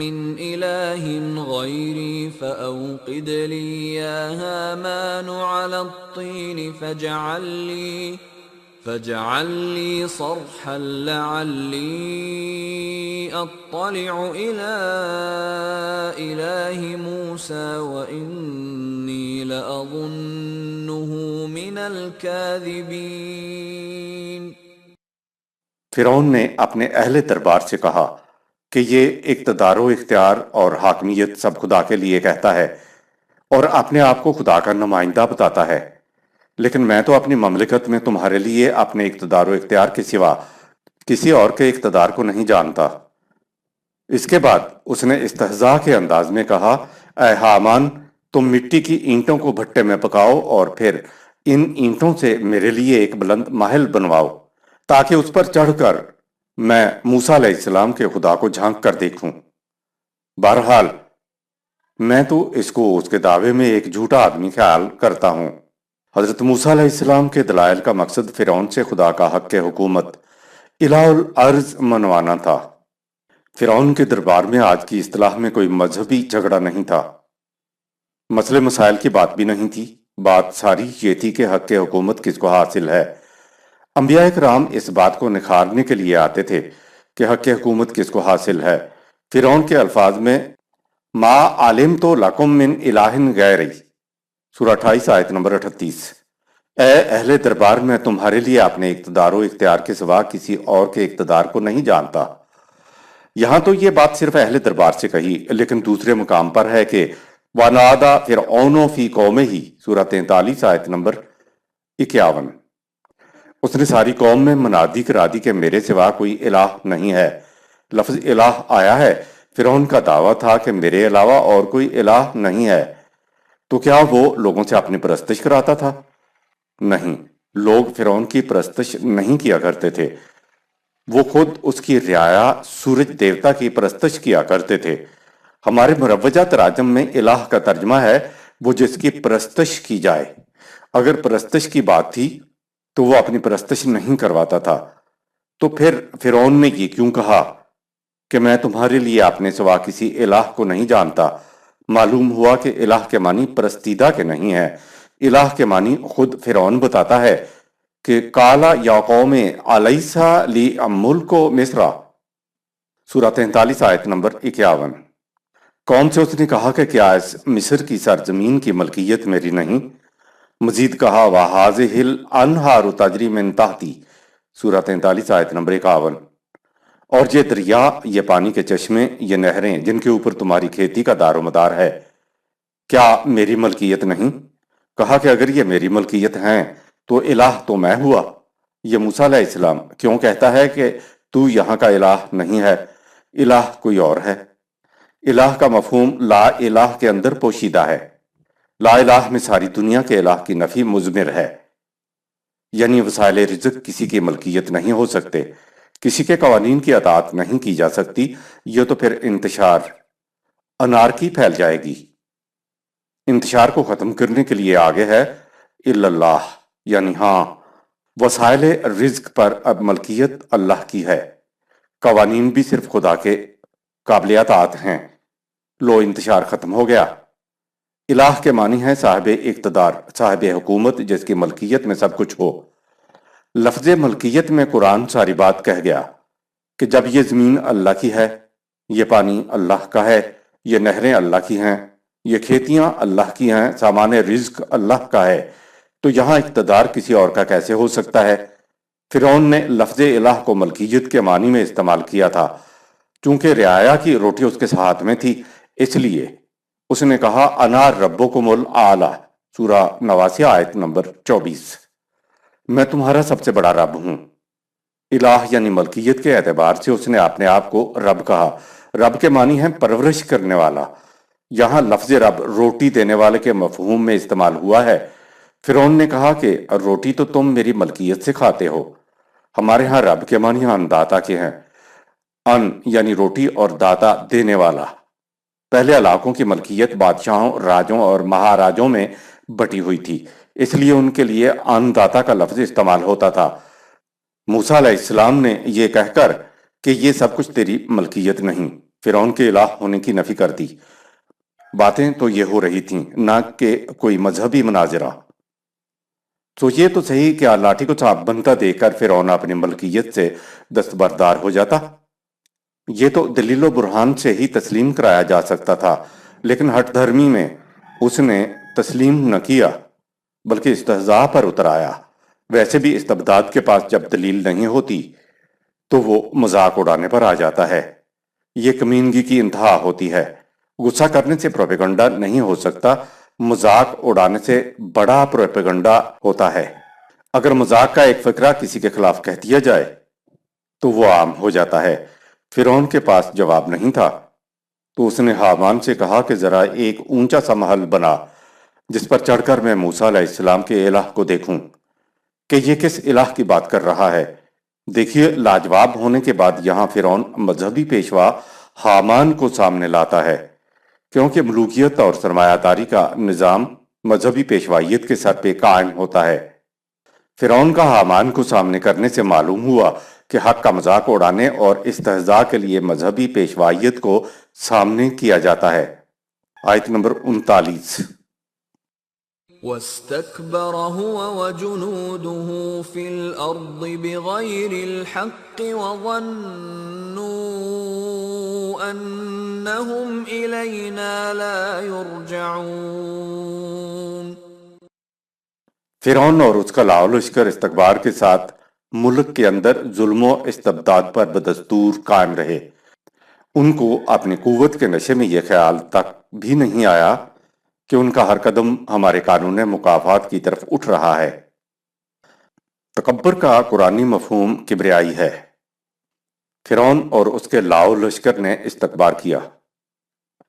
من إله غيري فأوقد لي يا هامان على الطين فاجعل لي صرحا لعلي أطلع إلى إله موسى وإني لأظنه من الكاذبين۔ فرعون نے اپنے اہل دربار سے کہا کہ یہ اقتدار و اختیار اور حاکمیت سب خدا کے لیے کہتا ہے اور اپنے آپ کو خدا کا نمائندہ بتاتا ہے، لیکن میں تو اپنی مملکت میں تمہارے لیے اپنے اقتدار و اختیار کے سوا کسی اور کے اقتدار کو نہیں جانتا۔ اس کے بعد اس نے استہزاء کے انداز میں کہا، اے حامان، تم مٹی کی اینٹوں کو بھٹے میں پکاؤ اور پھر ان اینٹوں سے میرے لیے ایک بلند محل بنواؤ تاکہ اس پر چڑھ کر میں موسیٰ علیہ السلام کے خدا کو جھانک کر دیکھوں۔ بہرحال میں تو اس کو اس کے دعوے میں ایک جھوٹا آدمی خیال کرتا ہوں۔ حضرت موسیٰ علیہ السلام کے دلائل کا مقصد فرعون سے خدا کا حق کے حکومت الہ الارض منوانا تھا۔ فرعون کے دربار میں آج کی اصطلاح میں کوئی مذہبی جھگڑا نہیں تھا، مسئلے مسائل کی بات بھی نہیں تھی، بات ساری یہ تھی کہ حق کے حکومت کس کو حاصل ہے۔ انبیاء کرام اس بات کو نکھارنے کے لیے آتے تھے کہ حق کی حکومت کس کو حاصل ہے۔ فرعون کے الفاظ میں ما علمت لکم من الہ غیری، سورہ 28 آیت نمبر 38۔ اے اہل دربار، میں تمہارے لیے اپنے اقتدار و اختیار کے سوا کسی اور کے اقتدار کو نہیں جانتا۔ یہاں تو یہ بات صرف اہل دربار سے کہی، لیکن دوسرے مقام پر ہے کہ وَنَادَى فِرْعَوْنُ فِي قَوْمِهِ، سورہ 43 آیت نمبر 51۔ اس نے ساری قوم میں منادی کرا دی کہ میرے سوا کوئی الہ نہیں ہے۔ لفظ الہ آیا ہے، فرعون کا دعویٰ تھا کہ میرے علاوہ اور کوئی الہ نہیں ہے، تو کیا وہ لوگوں سے اپنی پرستش کراتا تھا؟ نہیں، لوگ فرعون کی پرستش نہیں کیا کرتے تھے، وہ خود اس کی رعایا سورج دیوتا کی پرستش کیا کرتے تھے۔ ہمارے مروجہ تراجم میں الہ کا ترجمہ ہے وہ جس کی پرستش کی جائے۔ اگر پرستش کی بات تھی تو وہ اپنی پرستش نہیں کرواتا تھا، تو پھر فرعون نے یہ کیوں کہا کہ میں تمہارے لیے اپنے سوا کسی الہ کو نہیں جانتا؟ معلوم ہوا کہ الہ کے معنی پرستیدہ کے نہیں ہے، الہ کے معنی خود فرعون بتاتا ہے کہ قَالَ يَا قَوْمِ أَلَيْسَ لِي مُلْكُ مِصْرَ، سورہ 43 آیت نمبر 51۔ قوم سے اس نے کہا کہ کیا اس مصر کی سرزمین کی ملکیت میری نہیں؟ مزید کہا وَهَٰذِهِ الْأَنْهَارُ تَجْرِي مِن تَحْتِي، سورہ 43 آیت نمبر 51۔ اور یہ دریا، یہ پانی کے چشمے، یہ نہریں جن کے اوپر تمہاری کھیتی کا دار و مدار ہے، کیا میری ملکیت نہیں؟ کہا کہ اگر یہ میری ملکیت ہیں تو الہ تو میں ہوا۔ یہ موسیٰ علیہ السلام کیوں کہتا ہے کہ تو یہاں کا الہ نہیں ہے، الہ کوئی اور ہے؟ الہ کا مفہوم لا الہ کے اندر پوشیدہ ہے۔ لا الہ میں ساری دنیا کے الہ کی نفی مضمر ہے، یعنی وسائل رزق کسی کی ملکیت نہیں ہو سکتے، کسی کے قوانین کی اطاعت نہیں کی جا سکتی، یہ تو پھر انتشار، انارکی پھیل جائے گی۔ انتشار کو ختم کرنے کے لیے آگے ہے الا اللہ، یعنی ہاں، وسائل رزق پر اب ملکیت اللہ کی ہے، قوانین بھی صرف خدا کے قابل اطاعت ہیں۔ لو انتشار ختم ہو گیا۔ الہ کے معنی ہے صاحب اقتدار، صاحب حکومت، جس کی ملکیت میں سب کچھ ہو۔ لفظ ملکیت میں قرآن ساری بات کہہ گیا کہ جب یہ زمین اللہ کی ہے، یہ پانی اللہ کا ہے، یہ نہریں اللہ کی ہیں، یہ کھیتیاں اللہ کی ہیں، سامان رزق اللہ کا ہے، تو یہاں اقتدار کسی اور کا کیسے ہو سکتا ہے؟ فرعون نے لفظ الہ کو ملکیت کے معنی میں استعمال کیا تھا، چونکہ رعایا کی روٹی اس کے ہاتھ میں تھی، اس لیے اس نے کہا انا ربکم الاعلی، سورہ 89 آیت نمبر 24۔ میں تمہارا سب سے بڑا رب ہوں۔ الہ یعنی ملکیت کے اعتبار سے اس نے اپنے آپ کو رب کہا۔ رب کے معنی ہے پرورش کرنے والا۔ یہاں لفظ رب روٹی دینے والے کے مفہوم میں استعمال ہوا ہے۔ فرعون نے کہا کہ روٹی تو تم میری ملکیت سے کھاتے ہو۔ ہمارے ہاں رب کے معنی ان داتا کے ہیں۔ ان یعنی روٹی اور داتا دینے والا۔ پہلے علاقوں کی ملکیت بادشاہوں، راجوں اور مہاراجوں میں بٹی ہوئی تھی، اس لیے ان کے لیے ان داتا کا لفظ استعمال ہوتا تھا۔ موسیٰ علیہ السلام نے یہ کہہ کر کہ یہ سب کچھ تیری ملکیت نہیں، فرعون کے الہ ہونے کی نفی کر دی۔ باتیں تو یہ ہو رہی تھیں، نہ کہ کوئی مذہبی مناظرہ۔ سوچئے تو صحیح، کیا لاٹھی کو سانپ بنتا دیکھ کر فرعون اپنی ملکیت سے دستبردار ہو جاتا؟ یہ تو دلیل و برہان سے ہی تسلیم کرایا جا سکتا تھا، لیکن ہٹ دھرمی میں اس نے تسلیم نہ کیا بلکہ استہزاء پر اتر آیا۔ ویسے بھی استبداد کے پاس جب دلیل نہیں ہوتی تو وہ مذاق اڑانے پر آ جاتا ہے۔ یہ کمینگی کی انتہا ہوتی ہے۔ غصہ کرنے سے پروپیگنڈا نہیں ہو سکتا، مذاق اڑانے سے بڑا پروپیگنڈا ہوتا ہے۔ اگر مذاق کا ایک فقرہ کسی کے خلاف کہہ دیا جائے تو وہ عام ہو جاتا ہے۔ فرعون کے پاس جواب نہیں تھا تو اس نے حامان سے کہا کہ ذرا ایک اونچا سا محل بنا جس پر چڑھ کر میں موسیٰ علیہ السلام کے الہ کو دیکھوں کہ یہ کس الہ کی بات کر رہا ہے۔ دیکھیے، لاجواب ہونے کے بعد یہاں فرعون مذہبی پیشوا حامان کو سامنے لاتا ہے، کیونکہ ملوکیت اور سرمایہ داری کا نظام مذہبی پیشوائیت کے سر پہ قائم ہوتا ہے۔ فرعون کا حامان کو سامنے کرنے سے معلوم ہوا کہ حق کا مذاق اڑانے اور استہزاء کے لیے مذہبی پیشوائیت کو سامنے کیا جاتا ہے۔ آیت نمبر 39۔ واستكبر هو وجنوده في الأرض بغير الحق وظنوا أنهم إلينا لا يرجعون۔ فرعون اور اس کا لاؤ لشکر استکبار کے ساتھ ملک کے اندر ظلم و استبداد پر بدستور قائم رہے۔ ان کو اپنی قوت کے نشے میں یہ خیال تک بھی نہیں آیا کہ ان کا ہر قدم ہمارے قانون مکافات کی طرف اٹھ رہا ہے۔ تکبر کا قرآنی مفہوم کبریائی ہے۔ فرعون اور اس کے لاؤ لشکر نے استکبار کیا،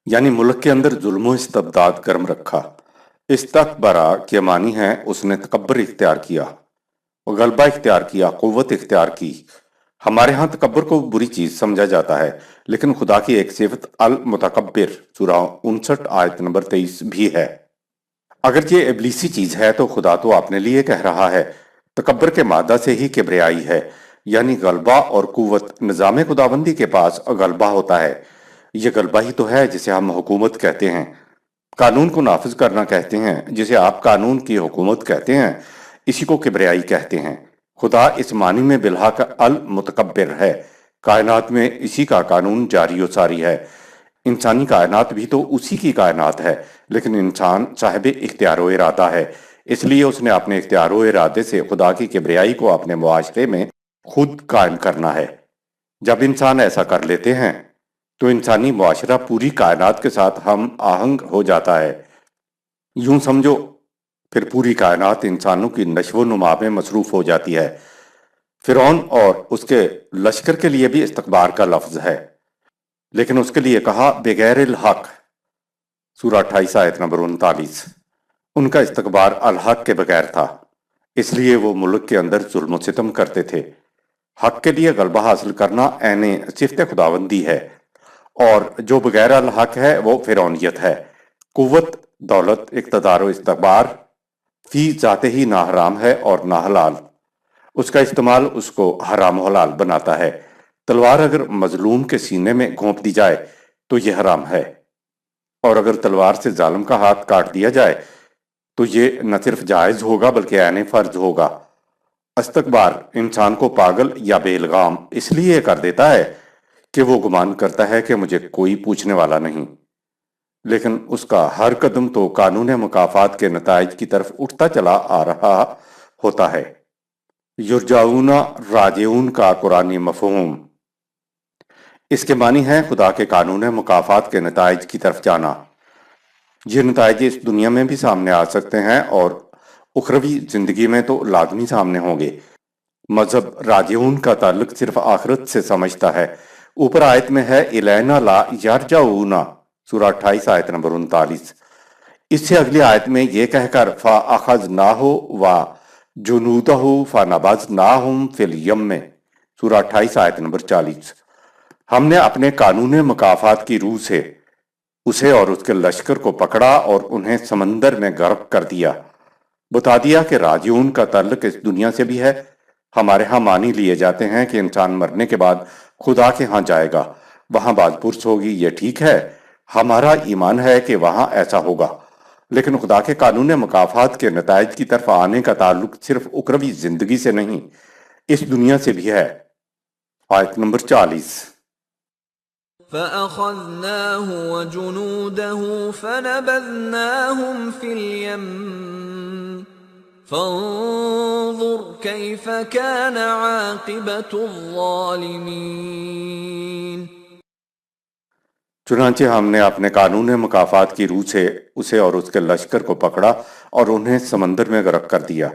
یعنی ملک کے اندر ظلم و استبداد گرم رکھا۔ استکبرا کے معنی ہے اس نے تکبر اختیار کیا، غلبہ اختیار کیا، قوت اختیار کی۔ ہمارے ہاں تکبر کو بری چیز سمجھا جاتا ہے، لیکن خدا کی ایک صفت المتکبر سورہ 59 آیت نمبر 23 بھی ہے۔ اگرچہ ابلیسی چیز ہے تو خدا تو اپنے لیے کہہ رہا ہے۔ تکبر کے مادہ سے ہی کبریائی ہے، یعنی غلبہ اور قوت۔ نظام خداوندی کے پاس غلبہ ہوتا ہے، یہ غلبہ ہی تو ہے جسے ہم حکومت کہتے ہیں، قانون کو نافذ کرنا کہتے ہیں، جسے آپ قانون کی حکومت کہتے ہیں، اسی کو کبریائی کہتے ہیں۔ خدا اس معنی میں بالحق المتکبر ہے۔ کائنات میں اسی کا قانون جاری و ساری ہے۔ انسانی کائنات بھی تو اسی کی کائنات ہے، لیکن انسان صاحب اختیار و ارادہ ہے، اس لیے اس نے اپنے اختیار و ارادے سے خدا کی کبریائی کو اپنے معاشرے میں خود قائم کرنا ہے۔ جب انسان ایسا کر لیتے ہیں تو انسانی معاشرہ پوری کائنات کے ساتھ ہم آہنگ ہو جاتا ہے۔ یوں سمجھو پھر پوری کائنات انسانوں کی نشو و نما میں مصروف ہو جاتی ہے۔ فرعون اور اس کے لشکر کے لیے بھی استکبار کا لفظ ہے، لیکن اس کے لیے کہا بغیر الحق، سورہ 28 آیت نمبر 39۔ ان کا استکبار الحق کے بغیر تھا، اس لیے وہ ملک کے اندر ظلم و ستم کرتے تھے۔ حق کے لیے غلبہ حاصل کرنا عین صفت خداوندی ہے، اور جو بغیر الحق ہے وہ فرعونیت ہے۔ قوت، دولت، اقتدار و استکبار فی ذات ہی نہ حرام ہے اور نہ حلال۔ اس کا استعمال اس کو حرام و حلال بناتا ہے۔ تلوار اگر مظلوم کے سینے میں گھونپ دی جائے تو یہ حرام ہے، اور اگر تلوار سے ظالم کا ہاتھ کاٹ دیا جائے تو یہ نہ صرف جائز ہوگا بلکہ عین فرض ہوگا۔ استکبار انسان کو پاگل یا بے لگام اس لیے کر دیتا ہے کہ وہ گمان کرتا ہے کہ مجھے کوئی پوچھنے والا نہیں، لیکن اس کا ہر قدم تو قانون مکافات کے نتائج کی طرف اٹھتا چلا آ رہا ہوتا ہے۔ یرجعون راجعون کا قرآنی مفہوم، اس کے معنی ہے خدا کے قانون مکافات کے نتائج کی طرف جانا۔ یہ نتائج اس دنیا میں بھی سامنے آ سکتے ہیں اور اخروی زندگی میں تو لازمی سامنے ہوں گے۔ مذہب راجعون کا تعلق صرف آخرت سے سمجھتا ہے۔ اوپر آیت میں ہے الینا لا یرجعون، سورہ 28 آیت نمبر 39۔ اس سے اگلی آیت میں یہ کہہ کر فَأَخَذْنَاهُ وَجُنُودَهُ فَنَبَذْنَاهُمْ فِي الْيَمِّ، سورہ 28 آیت نمبر 40۔ ہم نے اپنے قانون مکافات کی روح سے اسے اور اس کے لشکر کو پکڑا اور انہیں سمندر میں غرق کر دیا۔ بتا دیا کہ راجعون کا تعلق اس دنیا سے بھی ہے۔ ہمارے ہاں مانی لیے جاتے ہیں کہ انسان مرنے کے بعد خدا کے ہاں جائے گا، وہاں باز پرس ہوگی، یہ ٹھیک ہے۔ ہمارا ایمان ہے کہ وہاں ایسا ہوگا، لیکن خدا کے قانون مکافات کے نتائج کی طرف آنے کا تعلق صرف اخروی زندگی سے نہیں، اس دنیا سے بھی ہے۔ آیت نمبر 40۔ فَأَخَذْنَاهُ وَجُنُودَهُ فَنَبَذْنَاهُمْ فِي الْيَمِّ فَانظُرْ كَيْفَ كَانَ عَاقِبَةُ الظَّالِمِينَ۔ چنانچہ ہم نے اپنے قانون مکافات کی روح سے اسے اور اس کے لشکر کو پکڑا اور انہیں سمندر میں غرق کر دیا۔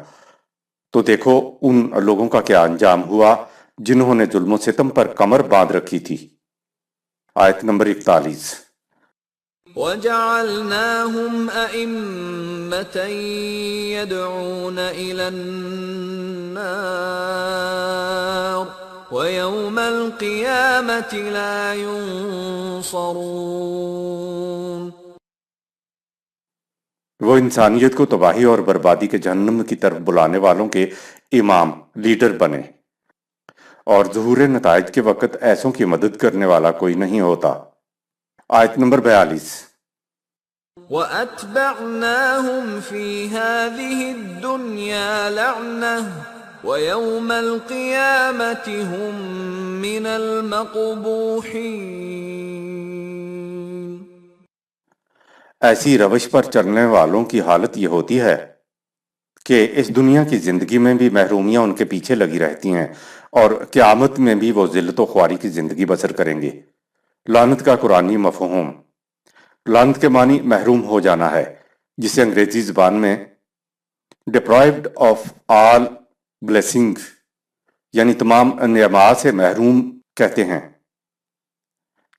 تو دیکھو ان لوگوں کا کیا انجام ہوا جنہوں نے ظلم و ستم پر کمر باندھ رکھی تھی۔ آیت نمبر 41۔ وَجَعَلْنَاهُمْ أَئِمَّةً يَدْعُونَ إِلَى النَّارِ وَيَوْمَ الْقِيَامَةِ لَا يُنصَرُونَ۔ وہ انسانیت کو تباہی اور بربادی کے جہنم کی طرف بلانے والوں کے امام، لیڈر بنے، اور ظہور نتائج کے وقت ایسوں کی مدد کرنے والا کوئی نہیں ہوتا۔ آیت نمبر 42۔ وَأَتْبَعْنَاهُمْ فِي هَذِهِ الدُّنْيَا لَعْنَةً وَيَوْمَ الْقِيَامَةِ هُمْ مِنَ الْمَقْبُوحِينَ۔ ایسی روش پر چلنے والوں کی حالت یہ ہوتی ہے کہ اس دنیا کی زندگی میں بھی محرومیاں ان کے پیچھے لگی رہتی ہیں، اور قیامت میں بھی وہ ذلت و خواری کی زندگی بسر کریں گے۔ لعنت کا قرآنی مفہوم۔ لعنت کے معنی محروم ہو جانا ہے، جسے انگریزی زبان میں deprived of all blessing یعنی تمام نعمات سے محروم کہتے ہیں۔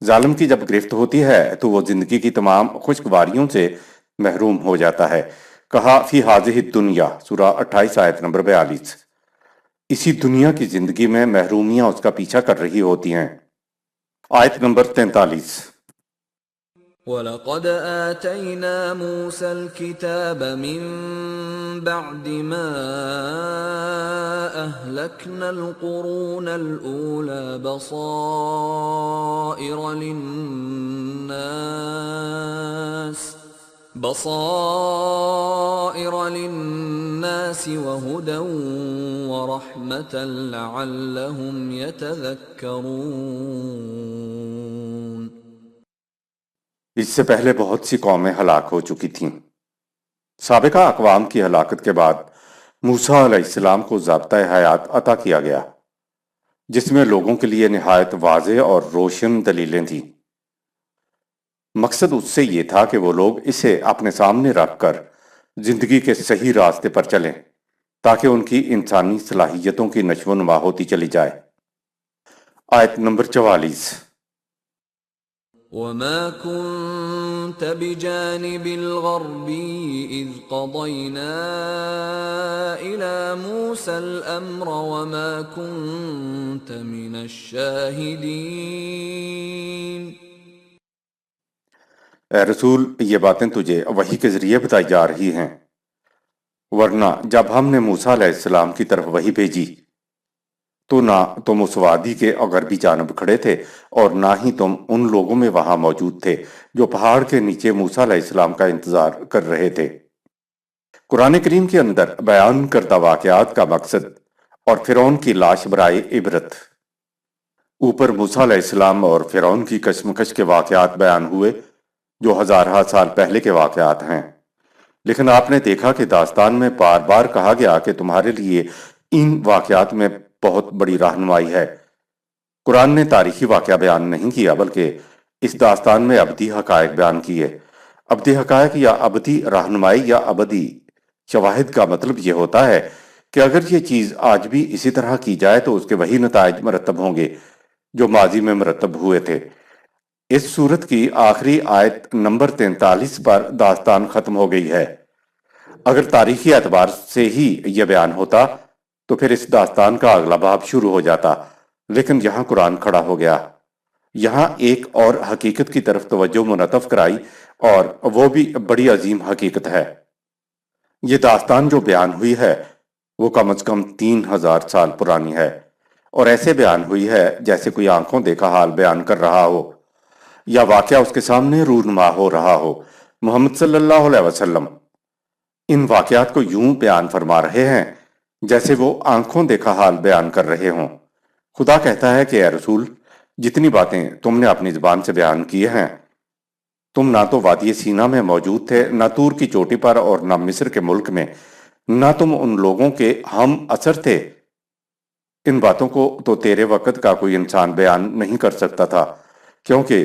ظالم کی جب گرفت ہوتی ہے تو وہ زندگی کی تمام خوشگواریوں سے محروم ہو جاتا ہے۔ کہا فی ہذہ الدنیا، سورہ 28 آیت نمبر 42۔ اسی دنیا کی زندگی میں محرومیاں اس کا پیچھا کر رہی ہوتی ہیں۔ آیت نمبر 43۔ وَلَقَدْ آتَيْنَا مُوسَى الْكِتَابَ مِن بَعْدِ مَا أَهْلَكْنَا الْقُرُونَ الْأُولَى بَصَائِرَ لِلنَّاسِ وَهُدًى وَرَحْمَةً لَعَلَّهُمْ يَتَذَكَّرُونَ۔ اس سے پہلے بہت سی قومیں ہلاک ہو چکی تھیں۔ سابقہ اقوام کی ہلاکت کے بعد موسیٰ علیہ السلام کو ضابطۂ حیات عطا کیا گیا، جس میں لوگوں کے لیے نہایت واضح اور روشن دلیلیں تھیں۔ مقصد اس سے یہ تھا کہ وہ لوگ اسے اپنے سامنے رکھ کر زندگی کے صحیح راستے پر چلیں، تاکہ ان کی انسانی صلاحیتوں کی نشو و نما ہوتی چلی جائے۔ آیت نمبر 44۔ وَمَا كُنْتَ بِجَانِبِ الْغَرْبِيِّ إِذْ قَضَيْنَا إِلَى مُوسَى الْأَمْرَ وَمَا كُنْتَ مِنَ الشَّاهِدِينَ۔ اے رسول، یہ باتیں تجھے وحی کے ذریعے بتائی جا رہی ہیں، ورنہ جب ہم نے موسیٰ علیہ السلام کی طرف وحی بھیجی تو نہ تم اس وادی کے غربی جانب کھڑے تھے اور نہ ہی تم ان لوگوں میں وہاں موجود تھے جو پہاڑ کے نیچے موسیٰ علیہ السلام کا انتظار کر رہے تھے۔ قرآن کریم کے اندر بیان کردہ واقعات کا مقصد اور فرعون کی لاش برائے عبرت۔ اوپر موسیٰ علیہ السلام اور فرعون کی کشمکش کے واقعات بیان ہوئے جو ہزارہ سال پہلے کے واقعات ہیں، لیکن آپ نے دیکھا کہ داستان میں بار بار کہا گیا کہ تمہارے لیے ان واقعات میں بہت بڑی رہنمائی ہے۔ قرآن نے تاریخی واقعہ بیان نہیں کیا، بلکہ اس داستان میں ابدی حقائق بیان کیے۔ ابدی حقائق یا ابدی رہنمائی یا ابدی شواہد کا مطلب یہ ہوتا ہے کہ اگر یہ چیز آج بھی اسی طرح کی جائے تو اس کے وہی نتائج مرتب ہوں گے جو ماضی میں مرتب ہوئے تھے۔ اس سورت کی آخری آیت نمبر 43 پر داستان ختم ہو گئی ہے۔ اگر تاریخی اعتبار سے ہی یہ بیان ہوتا تو پھر اس داستان کا اگلا باب شروع ہو جاتا، لیکن یہاں قرآن کھڑا ہو گیا۔ یہاں ایک اور حقیقت کی طرف توجہ منعطف کرائی، اور وہ بھی بڑی عظیم حقیقت ہے۔ یہ داستان جو بیان ہوئی ہے وہ کم از کم 3000 سال پرانی ہے، اور ایسے بیان ہوئی ہے جیسے کوئی آنکھوں دیکھا حال بیان کر رہا ہو، یا واقعہ اس کے سامنے رونما ہو رہا ہو۔ محمد صلی اللہ علیہ وسلم ان واقعات کو یوں بیان فرما رہے ہیں جیسے وہ آنکھوں دیکھا حال بیان کر رہے ہوں۔ خدا کہتا ہے کہ اے رسول، جتنی باتیں تم نے اپنی زبان سے بیان کی ہیں، تم نہ تو وادی سینا میں موجود تھے، نہ طور کی چوٹی پر، اور نہ مصر کے ملک میں، نہ تم ان لوگوں کے ہم اثر تھے۔ ان باتوں کو تو تیرے وقت کا کوئی انسان بیان نہیں کر سکتا تھا، کیونکہ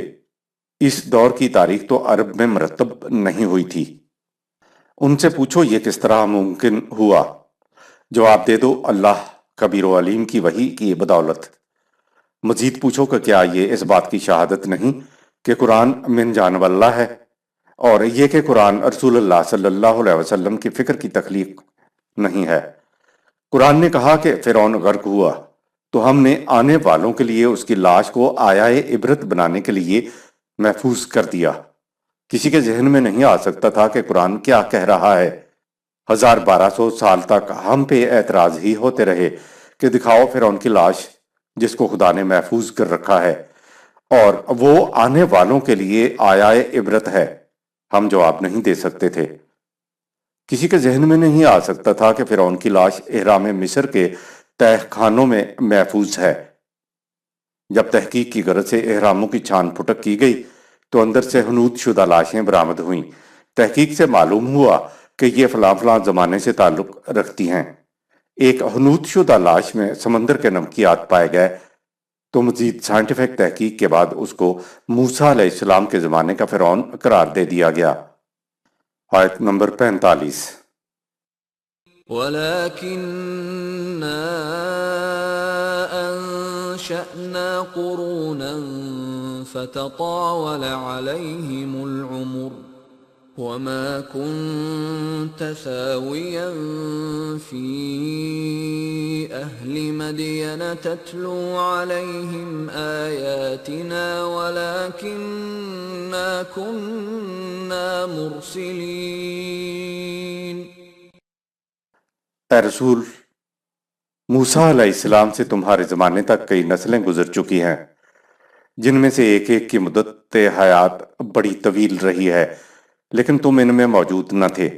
اس دور کی تاریخ تو عرب میں مرتب نہیں ہوئی تھی۔ ان سے پوچھو یہ کس طرح ممکن ہوا؟ جواب دے دو اللہ کبیر و علیم کی وحی کی بدولت۔ مزید پوچھو کہ کیا یہ اس بات کی شہادت نہیں کہ قرآن من جانب اللہ ہے، اور یہ کہ قرآن رسول اللہ صلی اللہ علیہ وسلم کی فکر کی تخلیق نہیں ہے۔ قرآن نے کہا کہ فرعون غرق ہوا تو ہم نے آنے والوں کے لیے اس کی لاش کو آیہ عبرت بنانے کے لیے محفوظ کر دیا۔ کسی کے ذہن میں نہیں آ سکتا تھا کہ قرآن کیا کہہ رہا ہے۔ 1200 سال تک ہم پہ اعتراض ہی ہوتے رہے کہ دکھاؤ فرعون کی لاش جس کو خدا نے محفوظ کر رکھا ہے، اور وہ آنے والوں کے لیے آیہ عبرت ہے۔ ہم جواب نہیں دے سکتے تھے۔ کسی کے ذہن میں نہیں آ سکتا تھا کہ فرعون کی لاش احرام مصر کے تہ خانوں میں محفوظ ہے۔ جب تحقیق کی غرض سے احراموں کی چھان پھٹک کی گئی تو اندر سے حنوط شدہ لاشیں برآمد ہوئیں۔ تحقیق سے معلوم ہوا کہ یہ فلاں فلاں زمانے سے تعلق رکھتی ہیں۔ ایک حنوط شدہ لاش میں سمندر کے نمکیات پائے گئے تو مزید سائنٹیفک تحقیق کے بعد اس کو موسیٰ علیہ السلام کے زمانے کا فرعون قرار دے دیا گیا۔ آیت نمبر 45۔ وَلَكِنَّا أَنشَأْنَا قُرُونًا فَتَطَاوَلَ عَلَيْهِمُ الْعُمُرُ وَمَا كُنْتَ ثَاوِيًا فِي أَهْلِ مَدْيَنَ تَتْلُو عَلَيْهِمْ آيَاتِنَا وَلَكِنَّا كُنَّا مُرْسِلِينَ۔ اے رسول، موسیٰ علیہ السلام سے تمہارے زمانے تک کئی نسلیں گزر چکی ہیں، جن میں سے ایک ایک کی مدت حیات بڑی طویل رہی ہے، لیکن تم ان میں موجود نہ تھے،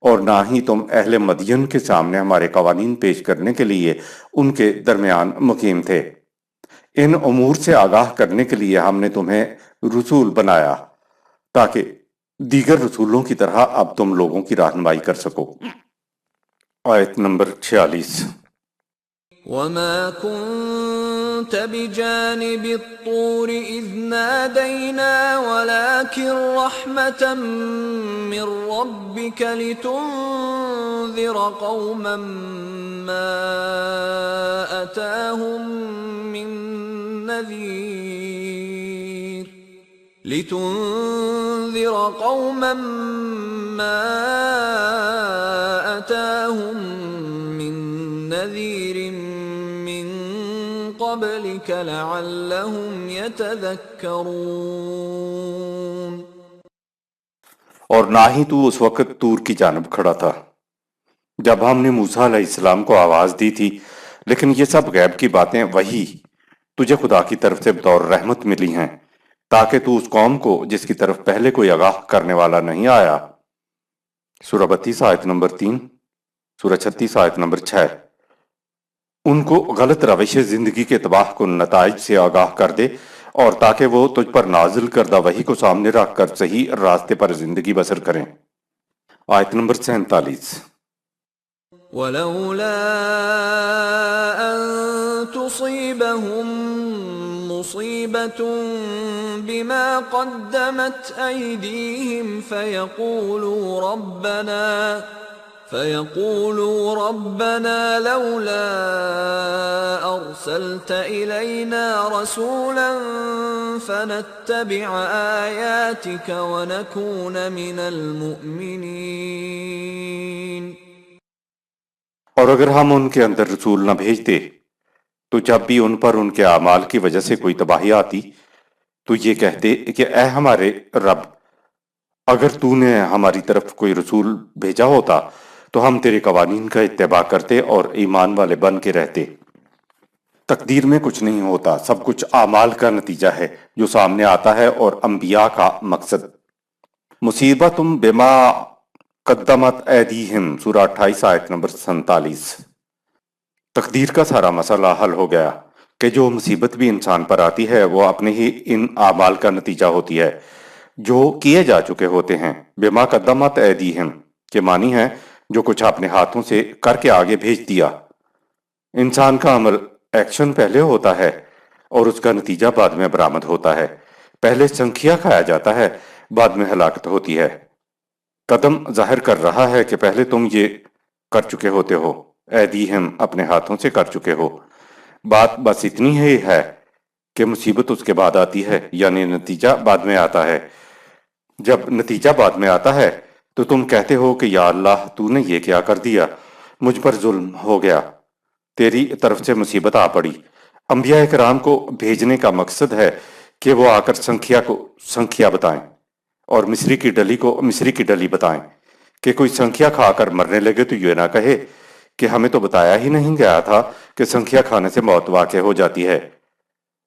اور نہ ہی تم اہل مدین کے سامنے ہمارے قوانین پیش کرنے کے لیے ان کے درمیان مقیم تھے۔ ان امور سے آگاہ کرنے کے لیے ہم نے تمہیں رسول بنایا تاکہ دیگر رسولوں کی طرح اب تم لوگوں کی رہنمائی کر سکو۔ آیت نمبر 46۔ وَمَا كُنْتَ بِجَانِبِ الطُّورِ إِذْ نَادَيْنَا وَلَكِنْ رَحْمَةً مِّن رَّبِّكَ لِتُنذِرَ قَوْمًا مَّا أَتَاهُم مِّن نَّذِيرٍ لِتُنذِرَ قَوْمًا مَّا أَتَاهُم مِّن نَّذِيرٍ مِّن قَبْلِكَ لَعَلَّهُمْ يَتَذَكَّرُونَ۔ اور نہ ہی تو اس وقت طور کی جانب کھڑا تھا جب ہم نے موسیٰ علیہ السلام کو آواز دی تھی، لیکن یہ سب غیب کی باتیں وحی تجھے خدا کی طرف سے بطور رحمت ملی ہیں، تاکہ تو اس قوم کو جس کی طرف پہلے کوئی آگاہ کرنے والا نہیں آیا۔ سورہ 32 آیت نمبر 3، سورہ 36 آیت نمبر 6، ان کو غلط روش زندگی کے تباہ کن نتائج سے آگاہ کر دے، اور تاکہ وہ تجھ پر نازل کردہ وحی کو سامنے رکھ کر صحیح راستے پر زندگی بسر کریں۔ آیت نمبر 47۔ وَلَوْلَا أَن تُصِيبَهُم مُّصِيبَةٌ بِمَا قَدَّمَتْ أَيْدِيهِمْ فَيَقُولُوا رَبَّنَا لَوْلَا أَرْسَلْتَ إِلَيْنَا رَسُولًا فَنَتَّبِعَ آيَاتِكَ وَنَكُونَ مِنَ الْمُؤْمِنِينَ۔ اور اگر ہم ان کے اندر رسول نہ بھیجتے تو جب بھی ان پر ان کے اعمال کی وجہ سے کوئی تباہی آتی تو یہ کہتے کہ اے ہمارے رب، اگر تو نے ہماری طرف کوئی رسول بھیجا ہوتا تو ہم تیرے قوانین کا اتباع کرتے اور ایمان والے بن کے رہتے۔ تقدیر میں کچھ نہیں ہوتا، سب کچھ اعمال کا نتیجہ ہے جو سامنے آتا ہے، اور انبیاء کا مقصد۔ مصیبتم بما قدمت ایدیہم، سورہ 28 آیت نمبر 47۔ تقدیر کا سارا مسئلہ حل ہو گیا کہ جو مصیبت بھی انسان پر آتی ہے وہ اپنے ہی ان اعمال کا نتیجہ ہوتی ہے جو کیے جا چکے ہوتے ہیں۔ بما قدمت ایدیہم کے معنی ہے جو کچھ اپنے ہاتھوں سے کر کے آگے بھیج دیا۔ انسان کا عمل ایکشن پہلے ہوتا ہے اور اس کا نتیجہ بعد میں برآمد ہوتا ہے۔ پہلے سنکھیا کھایا جاتا ہے، بعد میں ہلاکت ہوتی ہے۔ قدم ظاہر کر رہا ہے کہ پہلے تم یہ کر چکے ہوتے ہو، ایدیہم اپنے ہاتھوں سے کر چکے ہو۔ بات بس اتنی ہی ہے کہ مصیبت اس کے بعد آتی ہے، یعنی نتیجہ بعد میں آتا ہے۔ جب نتیجہ بعد میں آتا ہے تو تم کہتے ہو کہ یا اللہ تو نے یہ کیا کر دیا، مجھ پر ظلم ہو گیا، تیری طرف سے مصیبت آ پڑی۔ انبیاء کرام کو بھیجنے کا مقصد ہے کہ وہ آ کر سنکھیا کو سنکھیا بتائیں اور مصری کی ڈلی کو مصری کی ڈلی بتائیں، کہ کوئی سنکھیا کھا کر مرنے لگے تو یہ نہ کہے کہ ہمیں تو بتایا ہی نہیں گیا تھا کہ سنکھیا کھانے سے موت واقع ہو جاتی ہے۔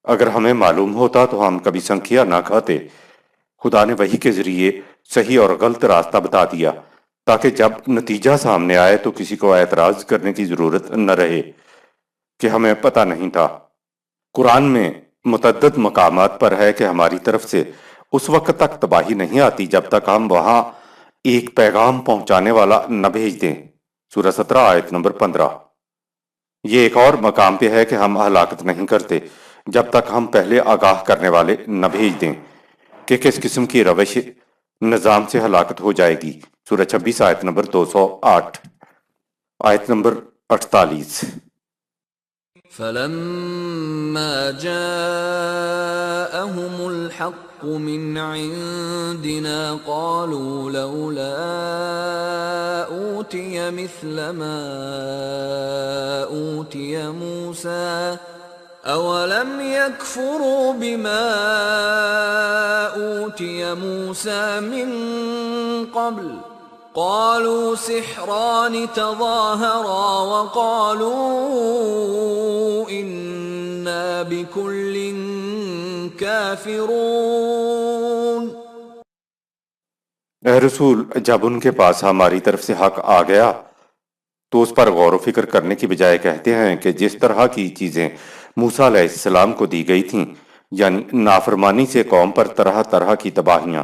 اگر ہمیں معلوم ہوتا تو ہم کبھی سنکھیا نہ کھاتے۔ خدا نے وحی کے ذریعے صحیح اور غلط راستہ بتا دیا تاکہ جب نتیجہ سامنے آئے تو کسی کو اعتراض کرنے کی ضرورت نہ رہے کہ ہمیں پتہ نہیں تھا۔ قرآن میں متعدد مقامات پر ہے کہ ہماری طرف سے اس وقت تک تباہی نہیں آتی جب تک ہم وہاں ایک پیغام پہنچانے والا نہ بھیج دیں، سورہ 17 آیت نمبر 15۔ یہ ایک اور مقام پہ ہے کہ ہم ہلاکت نہیں کرتے جب تک ہم پہلے آگاہ کرنے والے نہ بھیج دیں کہ کس قسم کی روش نظام سے ہلاکت ہو جائے گی، سورہ 26 آیت نمبر 208۔ آیت نمبر 48۔ فلما جاءهم الحق من عندنا قالوا لولا أوتي مثل ما أوتي موسى أولم يكفروا بما أوتي موسى من قبل قالوا سحران تظاهرا وقالوا إنا بكل كافرون۔ اے رسول، جب ان کے پاس ہماری طرف سے حق آ گیا تو اس پر غور و فکر کرنے کی بجائے کہتے ہیں کہ جس طرح کی چیزیں موسیٰ علیہ السلام کو دی گئی تھیں، یعنی نافرمانی سے قوم پر طرح طرح کی تباہیاں،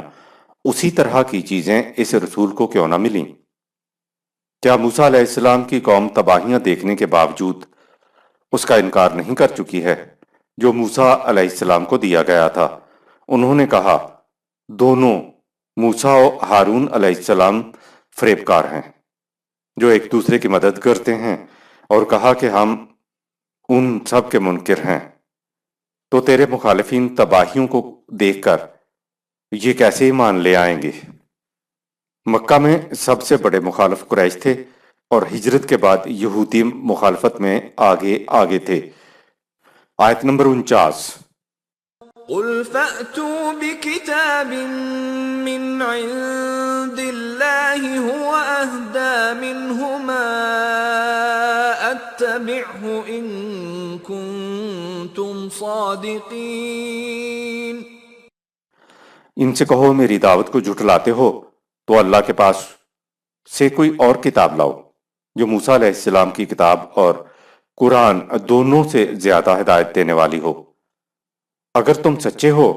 اسی طرح کی چیزیں اس رسول کو کیوں نہ ملیں؟ کیا موسیٰ علیہ السلام کی قوم تباہیاں دیکھنے کے باوجود اس کا انکار نہیں کر چکی ہے جو موسیٰ علیہ السلام کو دیا گیا تھا؟ انہوں نے کہا دونوں موسیٰ و ہارون علیہ السلام فریب کار ہیں جو ایک دوسرے کی مدد کرتے ہیں، اور کہا کہ ہم ان سب کے منکر ہیں۔ تو تیرے مخالفین تباہیوں کو دیکھ کر یہ کیسے ایمان لے آئیں گے؟ مکہ میں سب سے بڑے مخالف قریش تھے اور ہجرت کے بعد یہودی مخالفت میں آگے آگے تھے۔ آیت نمبر 49۔ قل فأتوا بكتاب من عند الله هو أهدى منهما أتبعه إن كنتم صادقين۔ ان سے کہو میری دعوت کو جھٹلاتے ہو تو اللہ کے پاس سے کوئی اور کتاب لاؤ جو موسیٰ علیہ السلام کی کتاب اور قرآن دونوں سے زیادہ ہدایت دینے والی ہو۔ اگر تم سچے ہو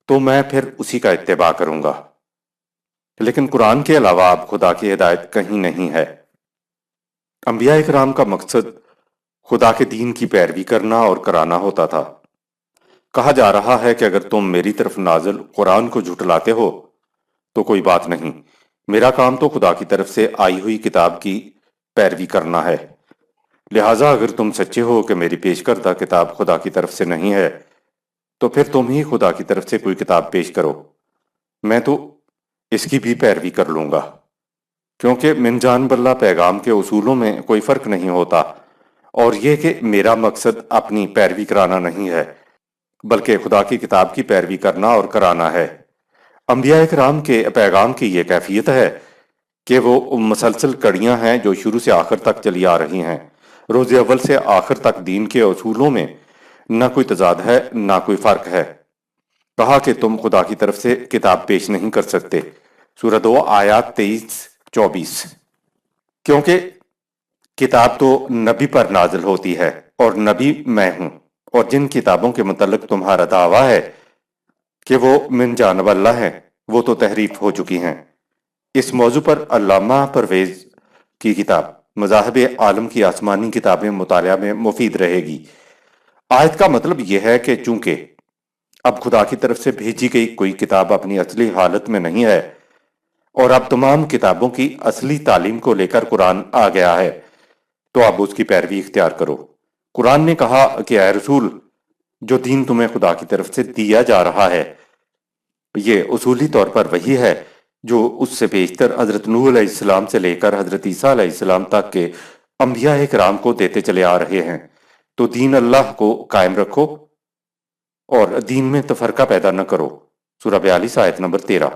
تو میں پھر اسی کا اتباع کروں گا، لیکن قرآن کے علاوہ اب خدا کی ہدایت کہیں نہیں ہے۔ انبیاء کرام کا مقصد خدا کے دین کی پیروی کرنا اور کرانا ہوتا تھا۔ کہا جا رہا ہے کہ اگر تم میری طرف نازل قرآن کو جھٹلاتے ہو تو کوئی بات نہیں، میرا کام تو خدا کی طرف سے آئی ہوئی کتاب کی پیروی کرنا ہے۔ لہٰذا اگر تم سچے ہو کہ میری پیش کردہ کتاب خدا کی طرف سے نہیں ہے تو پھر تم ہی خدا کی طرف سے کوئی کتاب پیش کرو، میں تو اس کی بھی پیروی کر لوں گا، کیونکہ من جانب اللہ پیغام کے اصولوں میں کوئی فرق نہیں ہوتا، اور یہ کہ میرا مقصد اپنی پیروی کرانا نہیں ہے بلکہ خدا کی کتاب کی پیروی کرنا اور کرانا ہے۔ انبیاء کرام کے پیغام کی یہ کیفیت ہے کہ وہ مسلسل کڑیاں ہیں جو شروع سے آخر تک چلی آ رہی ہیں۔ روز اول سے آخر تک دین کے اصولوں میں نہ کوئی تضاد ہے نہ کوئی فرق ہے۔ کہا کہ تم خدا کی طرف سے کتاب پیش نہیں کر سکتے، سورہ 2 آیات 23-24۔ کیونکہ کتاب تو نبی پر نازل ہوتی ہے اور نبی میں ہوں، اور جن کتابوں کے متعلق تمہارا دعویٰ ہے کہ وہ من جانب اللہ ہیں وہ تو تحریف ہو چکی ہیں۔ اس موضوع پر علامہ پرویز کی کتاب مذاہب عالم کی آسمانی کتابیں مطالعہ میں مفید رہے گی۔ آیت کا مطلب یہ ہے کہ چونکہ اب خدا کی طرف سے بھیجی گئی کوئی کتاب اپنی اصلی حالت میں نہیں ہے اور اب تمام کتابوں کی اصلی تعلیم کو لے کر قرآن آ گیا ہے، تو اب اس کی پیروی اختیار کرو۔ قرآن نے کہا کہ اے رسول، جو دین تمہیں خدا کی طرف سے دیا جا رہا ہے یہ اصولی طور پر وہی ہے جو اس سے بیشتر حضرت نوح علیہ السلام سے لے کر حضرت عیسیٰ علیہ السلام تک کے انبیاء کرام کو دیتے چلے آ رہے ہیں۔ تو دین اللہ کو قائم رکھو اور دین میں تفرقہ پیدا نہ کرو۔ سورہ 42 آیت نمبر 13۔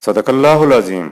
صدق اللہ العظیم۔